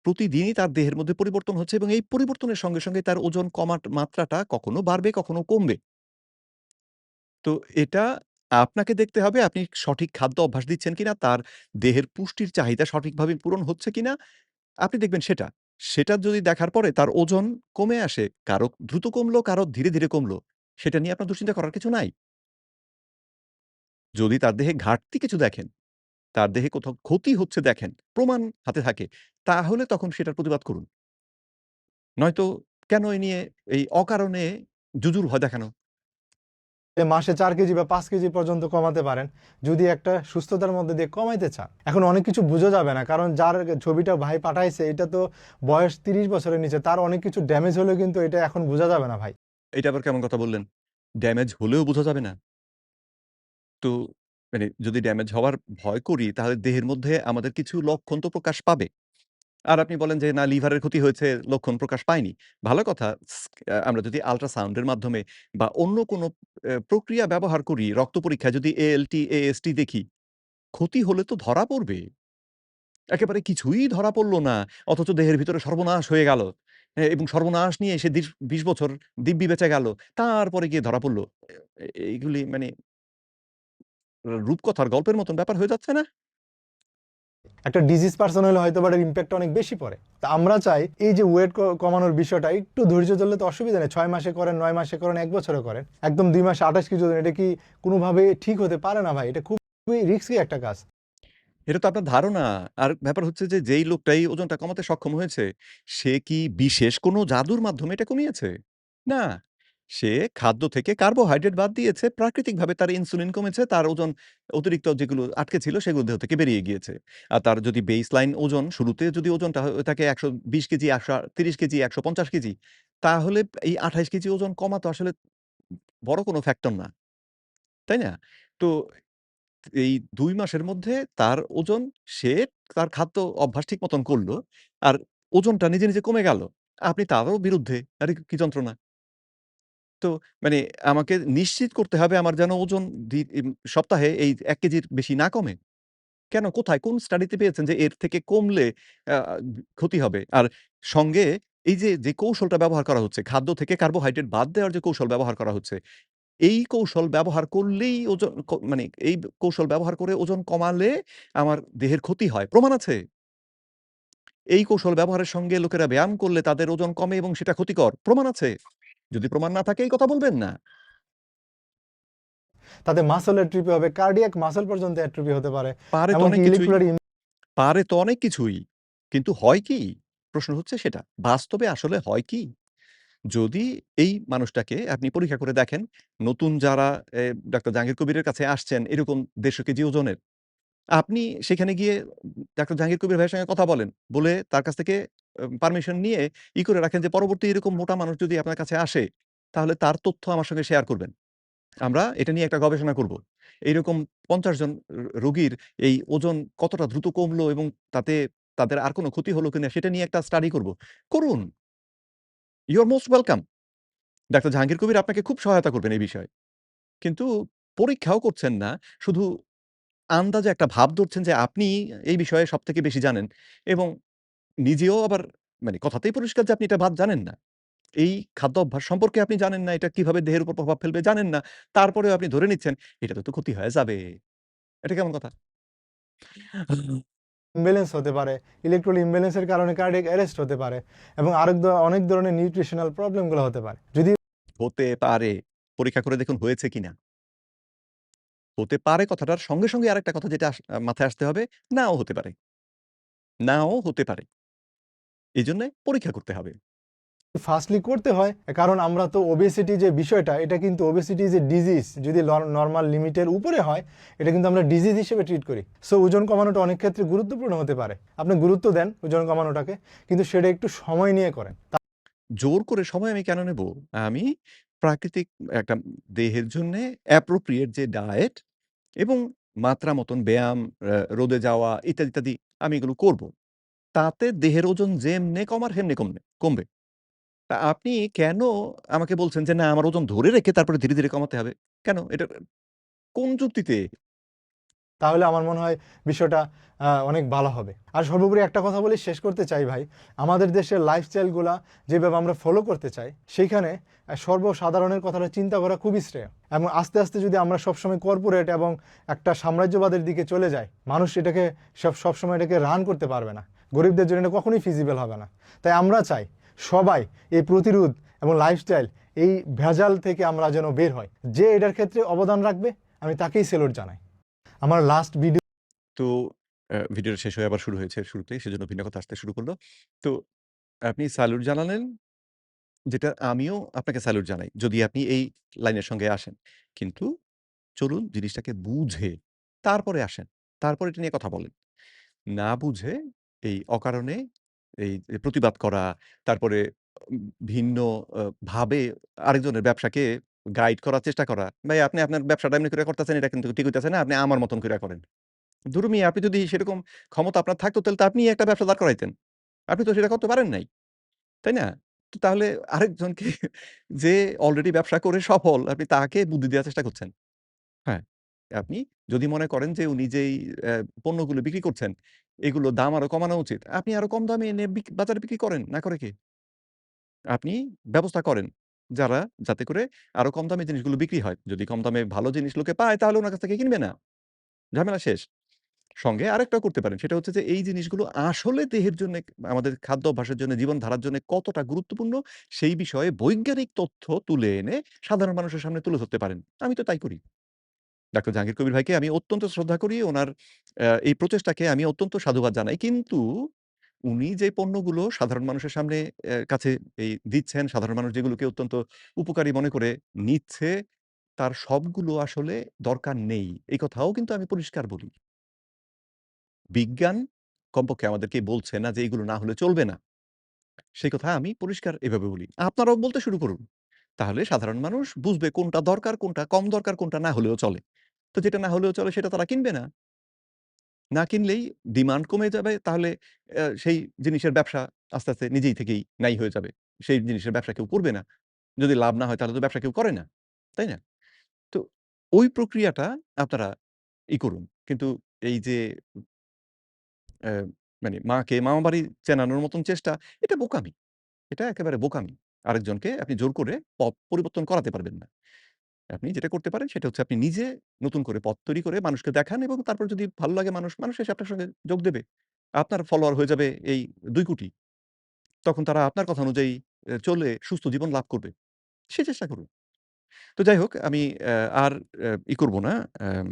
প্রতিদিনই তার দেহের মধ্যে পরিবর্তন হচ্ছে এবং এই পরিবর্তনের সঙ্গে, সঙ্গে তার ওজন কমার মাত্রাটা কখনো বাড়বে, কখনো কমবে। তো এটা আপনাকে দেখতে হবে আপনি সঠিক খাদ্য অভ্যাস দিচ্ছেন কিনা, তার দেহের পুষ্টির চাহিদা সঠিকভাবে পূরণ হচ্ছে কিনা, আপনি দেখবেন সেটা। সেটা যদি দেখার পরে তার ওজন কমে আসে, কারো দ্রুত কমলো, কারো ধীরে, ধীরে কমলো, সেটা নিয়ে আপনার দুশ্চিন্তা করার কিছু নাই। যদি তার দেহে ঘাটতি কিছু দেখেন, তার দেহে কোথাও ক্ষতি হচ্ছে দেখেন, প্রমাণ হাতে থাকে, তাহলে তখন সেটার প্রতিবাদ করুন। নয়তো কেন এ নিয়ে এই অকারণে জুজুর ভয় দেখানো? মাসে ৪ কেজি বা ৫ কেজি পর্যন্ত কমাতে পারেন, যদি একটা সুস্থতার মধ্যে দিয়ে কমাইতে চান। এখন অনেক কিছু বোঝা যাবে না, কারণ যার ছবিটা ভাই পাঠাইছে এটা তো বয়স ৩০ বছরের নিচে, তার অনেক কিছু ড্যামেজ হলেও কিন্তু এটা এখন বোঝা যাবে না ভাই। এটা আবার কেমন কথা বললেন? ড্যামেজ হলেও বোঝা যাবে না? তো মানে যদি ড্যামেজ হওয়ার ভয় করি, তাহলে দেহের মধ্যে আমাদের কিছু লক্ষণ তো প্রকাশ পাবে। আর আপনি বলেন যে, "না, লিভারের ক্ষতি হয়েছে, লক্ষণ প্রকাশ পায়নি।" ভালো কথা। আমরা যদি আল্ট্রাসাউন্ড এর মাধ্যমে বা অন্য কোনো প্রক্রিয়া ব্যবহার করি, রক্ত পরীক্ষায় যদি ALT, AST দেখি, ক্ষতি হলে তো ধরা পড়বে। একেবারে কিছুই ধরা পড়ল না, অথচ দেহের ভিতরে সর্বনাশ হয়ে গেল। এবং সর্বনাশ নিয়ে সে ২০ বছর দিব্যি বেঁচে গেল। তারপরে গিয়ে ধরা পড়ল। এইগুলি মানে রূপকথার গল্পের মতন ব্যাপার হয়ে যাচ্ছে না? একটা ডিজিজ পারসন হলে হয়তো বা এটার ইম্প্যাক্ট অনেক বেশি পড়ে। তা আমরা চাই এই যে ওয়েট কমানোর বিষয়টা একটু ধৈর্য ধরলে তো অসুবিধা নেই। ৬ মাসে করেন, ৯ মাসে করেন, ১ বছরে করেন। একদম ২ মাসে ২৮ কেজি ওজন, এটা কি কোনোভাবে ঠিক হতে পারে না ভাই। এটা খুবই রিস্কি একটা কাজ। এটা তো আপনার ধারণা। আর ব্যাপার হচ্ছে যে, যেই লোকটা এই ওজনটা কমাতে সক্ষম হয়েছে, সে কি বিশেষ কোনো জাদুর মাধ্যমে এটা কমিয়েছে? না। সে খাদ্য থেকে কার্বোহাইড্রেট বাদ দিয়েছে। প্রাকৃতিকভাবে তার ইনসুলিন কমেছে। তার ওজন অতিরিক্ত যেগুলো আটকে ছিল, সেগুলো দেহ থেকে বেরিয়ে গিয়েছে। আর তার যদি বেসলাইন ওজন, শুরুতে যদি ওজনটা হয়ে থাকে ১২০ কেজি, ১৩০ কেজি, ১৫০ কেজি, তাহলে এই ২৮ কেজি ওজন কমা তো আসলে বড় কোনো ফ্যাক্টর না। তাই না? তো এই ২ মাসের মধ্যে তার ওজন, সে তার খাদ্য অভ্যাস ঠিক মতন করল। আর ওজনটা নিজে, নিজে কমে গেল। আপনি তারও বিরুদ্ধে। আরে কি যন্ত্রণা! তো মানে আমাকে নিশ্চিত করতে হবে আমার যেন ওজন সপ্তাহে এই ১ কেজির বেশি না কমে। কেন? কোথায়? কোন স্টাডিতে পেয়েছেন যে এর থেকে কমলে আ ক্ষতি হবে? আর সঙ্গে এই যে, যে কৌশলটা ব্যবহার করা হচ্ছে, খাদ্য থেকে কার্বোহাইড্রেট বাদ দেওয়ার যে কৌশল ব্যবহার করা হচ্ছে, এই কৌশল ব্যবহার করলেই ওজন মানে এই কৌশল ব্যবহার করে ওজন কমালে আমার দেহের ক্ষতি হয়। প্রমাণ আছে। এই কৌশল ব্যবহারের সঙ্গে লোকেরা ব্যায়াম করলে তাদের ওজন কমে এবং সেটা ক্ষতিকর। প্রমাণ আছে। যদি প্রমাণ না থাকে এই কথা বলবেন না। তাতে মাসল অ্যাট্রোফি হবে, কার্ডিয়াক মাসল পর্যন্ত অ্যাট্রোফি হতে পারে। পারে তো এমনকি অনেক কিছুই। ইলেক্ট্রোলার পারে তো অনেক কিছুই। কিন্তু হয় কি? প্রশ্ন হচ্ছে সেটা। বাস্তবে আসলে হয় কি? যদি এই মানুষটাকে আপনি পরীক্ষা করে দেখেন, নতুন যারা ডাক্তার জাহাঙ্গীর কবিরের কাছে আসছেন এরকম ১৫০ কেজি ওজনের, আপনি সেখানে গিয়ে ডাক্তার জাহাঙ্গীর কবির ভাইয়ের সঙ্গে কথা বলেন। বলে তার কাছ থেকে পারমিশন নিয়ে করে রাখেন যে পরবর্তী এরকম মোটা মানুষ যদি আপনার কাছে আসে, তাহলে তার তথ্য আমার সঙ্গে শেয়ার করবেন। আমরা এটা নিয়ে একটা গবেষণা করব। এইরকম ৫০ জন রোগীর এই ওজন কতটা দ্রুত কমলো এবং তাতে তাদের আর কোনো ক্ষতি হলো কিনা সেটা নিয়ে একটা স্টাডি করব। করুন। You are most welcome. Doctor Jahangir Kabir আপনাকে খুব সহায়তা করবেন এই বিষয়ে। কিন্তু পরীক্ষাও করছেন না। শুধু আন্দাজে একটা ভাব ধরছেন যে আপনি এই বিষয়ে সবথেকে বেশি জানেন এবং নিজেও আবার মানে কথাতেই পরিষ্কার যে আপনি এটা জানেন না। এই খাদ্য অভ্যাস সম্পর্কে আপনি জানেন না, এটা কিভাবে দেহের উপর প্রভাব ফেলবে জানেন না। তারপরেও আপনি ধরে নিচ্ছেন এটাতে তো ক্ষতি হয়ে যাবে। এটা কেমন কথা? ইমব্যালেন্স হতে পারে। ইলেকট্রল ইমব্যালেন্সের কারণে কার্ডিয়াক অ্যারেস্ট হতে পারে এবং অনেক ধরনের নিউট্রিশনাল প্রবলেমগুলো হতে পারে। যদি হতে পারে। পরীক্ষা করে দেখুন হয়েছে কিনা। হতে পারে কথাটার সঙ্গে, সঙ্গে আরেকটা কথা যেটা মাথায় আসতে হবে, নাও হতে পারে। নাও হতে পারে। এজন্যে পরীক্ষা করতে হবে। ফার্স্টলি করতে হয়, কারণ আমরা তো ওবেসিটি যে বিষয়টা, এটা কিন্তু ওবেসিটি যে ডিজিজ, যদি নরমাল লিমিটের উপরে হয় এটা কিন্তু আমরা ডিজিজ হিসেবে ট্রিট করি। সো ওজন কমানোটা অনেক ক্ষেত্রে গুরুত্বপূর্ণ হতে পারে। আপনি গুরুত্ব দেন ওজন কমানোটাকে, কিন্তু সেটা একটু সময় নিয়ে করেন। জোর করে সময় আমি কেন নেব? আমি প্রাকৃতিক একটা দেহের জন্যে অ্যাপ্রোপ্রিয়েট যে ডায়েট এবং মাত্রা মতন ব্যায়াম, রোদে যাওয়া ইত্যাদি, ইত্যাদি আমি এগুলো করব। তাতে দেহের ওজন যেমনে কমার হেমনে কমবে। তা আপনি কেন আমাকে বলছেন যে, "না আমার ওজন ধরে রেখে তারপরে ধীরে, ধীরে কমাতে হবে।" কেন? এটা কোন যুক্তিতে? তাহলে আমার মনে হয় বিষয়টা অনেক ভালো হবে। আর সর্বোপরি একটা কথা বলি, শেষ করতে চাই ভাই, আমাদের দেশের লাইফস্টাইলগুলা যেভাবে আমরা ফলো করতে চাই, সেইখানে সর্বসাধারণের কথাটা চিন্তা করা খুবই শ্রেয়। এবং আস্তে আস্তে যদি আমরা সবসময় কর্পোরেট এবং একটা সাম্রাজ্যবাদের দিকে চলে যাই, মানুষ এটাকে সবসময় এটাকে রান করতে পারবে না, গরিবদের জন্য এটা কখনোই ফিজিবল হবে না। তাই আমরা চাই সবাই এই প্রতিরোধ এবং লাইফস্টাইল, এই ভেজাল থেকে আমরা যেন বের হয়। যে এটার ক্ষেত্রে অবদান রাখবে আমি তাকেই সেলুট জানাই। আমার লাস্ট ভিডিও তো ভিডিওটা শেষ হয়ে আবার শুরু হয়েছে শুরুতেই, সেজন্য ভিন্ন কথা আসতে শুরু করল। তো আপনি স্যালুট জানালেন, যেটা আমিও আপনাকে স্যালুট জানাই। যদি আপনি এই লাইনের সঙ্গে আসেন। কিন্তু চলুন জিনিসটাকে বুঝে তারপরে আসেন। তারপরে এটা নিয়ে কথা বলেন। না বুঝে এই অকারণে এই যে প্রতিবাদ করা, তারপরে উম ভিন্ন ভাবে আরেকজনের ব্যবসাকে গাইড করার চেষ্টা করা। ভাই আপনি আপনার ব্যবসাটা এমনি করে করতেছেন, এটা কিন্তু ঠিক হইতেছে না। আপনি আমার মতন কইরা করেন। ধুর মিয়া, আপনি যদি সেরকম ক্ষমতা আপনার থাকতো তাহলে তো আপনিই একটা ব্যবসা দাঁড় করাইতেন। আপনি তো সেটা করতে পারেন নাই। তাই না? তো তাহলে আরেকজনকে যে অলরেডি ব্যবসা করে সফল, আপনি তাকে বুদ্ধি দেওয়ার চেষ্টা করছেন। হ্যাঁ, আপনি যদি মনে করেন যে উনি যেই পণ্যগুলো বিক্রি করছেন, এগুলোর দাম আরো কমানো উচিত। আপনি আরো কম দামে এনে বাজারে বিক্রি করেন, না করে কে? আপনি ব্যবস্থা করেন যাতে করে আরো কম দামে জিনিসগুলো বিক্রি হয়। যদি কম দামে ভালো জিনিস লোকে পায় তাহলে উনার কাছ থেকে কিনবে না। ঝামেলা শেষ। সঙ্গে আরেকটাও করতে পারেন। সেটা হচ্ছে যে এই জিনিসগুলো আসলে দেহের জন্যে, আমাদের খাদ্য অভ্যাসের জন্য, জীবনধারার জন্য কতটা গুরুত্বপূর্ণ সেই বিষয়ে বৈজ্ঞানিক তথ্য তুলে এনে সাধারণ মানুষের সামনে তুলে ধরতে পারেন। আমি তো তাই করি। ডাক্তার জাহাঙ্গীর কবির ভাইকে আমি অত্যন্ত শ্রদ্ধা করি। উনার এই প্রচেষ্টাকে আমি অত্যন্ত সাধুবাদ জানাই। কিন্তু উনি যে পণ্যগুলো সাধারণ মানুষের সামনে কাছে দিচ্ছেন, সাধারণ মানুষ যেগুলোকে অত্যন্ত উপকারী মনে করে নিচ্ছে, তার সবগুলো আসলে দরকার নেই। এই কথাও কিন্তু আমি পরিষ্কার বলি। বিজ্ঞান কমপক্ষে আমাদেরকে বলছে না যে এগুলো না হলে চলবে না। সেই কথা আমি পরিষ্কার এভাবে বলি। আপনারাও বলতে শুরু করুন। তাহলে সাধারণ মানুষ বুঝবে কোনটা দরকার, কোনটা কম দরকার, কোনটা না হলেও চলে। তো যেটা না হলেও চলে সেটা তারা কিনবে না। না কিনলেই ডিমান্ড কমে যাবে। তাহলে সেই জিনিসের ব্যবসা আস্তে, আস্তে নিজেই থেকেই নাই হয়ে যাবে। সেই জিনিসের ব্যবসা কেউ করবে না। যদি লাভ না হয় তাহলে তো ব্যবসা কেউ করে না। তাই না? তো ওই প্রক্রিয়াটা আপনারা করুন। কিন্তু এই যে অ্যা মানে মাকে মামাবাড়ি চেনানোর মতন চেষ্টা, এটা বোকামি। এটা একেবারে বোকামি। আরেকজনকে আপনি জোর করে পথ পরিবর্তন করাতে পারবেন না। আপনি যেটা করতে পারেন সেটা হচ্ছে আপনি নিজে নতুন করে পথ তৈরি করে মানুষকে দেখান এবং তারপর যদি ভালো লাগে মানুষ এসে আপনার সঙ্গে যোগ দেবে। আপনার ফলোয়ার হয়ে যাবে এই ২ কোটি। তখন তারা আপনার কথা অনুযায়ী চলে সুস্থ জীবন লাভ করবে। সে চেষ্টা করুন। তো যাই হোক আমি আর করব না। আম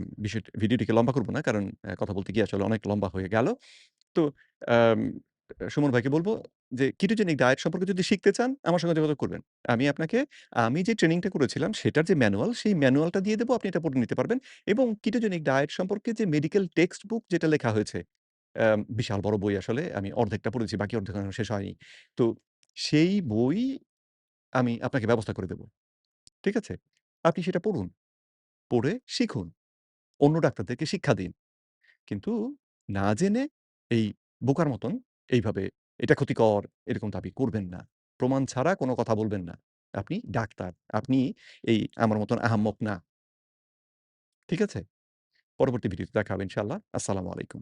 ভিডিওটিকে লম্বা করব না। কারণ কথা বলতে গিয়ে আসলে অনেক লম্বা হয়ে গেল। তো আম সুমন ভাইকে বলব যে কিটোজেনিক ডায়েট সম্পর্কে যদি শিখতে চান আমার সঙ্গে যোগাযোগ করবেন। আমি যে ট্রেনিংটা করেছিলাম সেটার যে ম্যানুয়াল, সেই ম্যানুয়ালটা দিয়ে দেব। আপনি এটা পড়ে নিতে পারবেন। এবং কিটোজেনিক ডায়েট সম্পর্কে যে মেডিকেল টেক্সট বুক যেটা লেখা হয়েছে, বিশাল বড় বই আসলে। আমি অর্ধেকটা পড়েছি, বাকি অর্ধেক এখনো শেষ হয়নি। তো সেই বই আমি আপনাকে ব্যবস্থা করে দেব। ঠিক আছে? আপনি সেটা পড়ুন। পড়ে শিখুন। অন্য ডাক্তারদেরকে শিক্ষা দিন। কিন্তু না জেনে এই বোকার মতন এইভাবে এটা ক্ষতিকর এরকম দাবি করবেন না। প্রমাণ ছাড়া কোনো কথা বলবেন না। আপনি ডাক্তার। আপনি আমার মতন আহাম্মক না। ঠিক আছে? পরবর্তী ভিডিওতে দেখা হবে ইনশাআল্লাহ। আসসালামু আলাইকুম।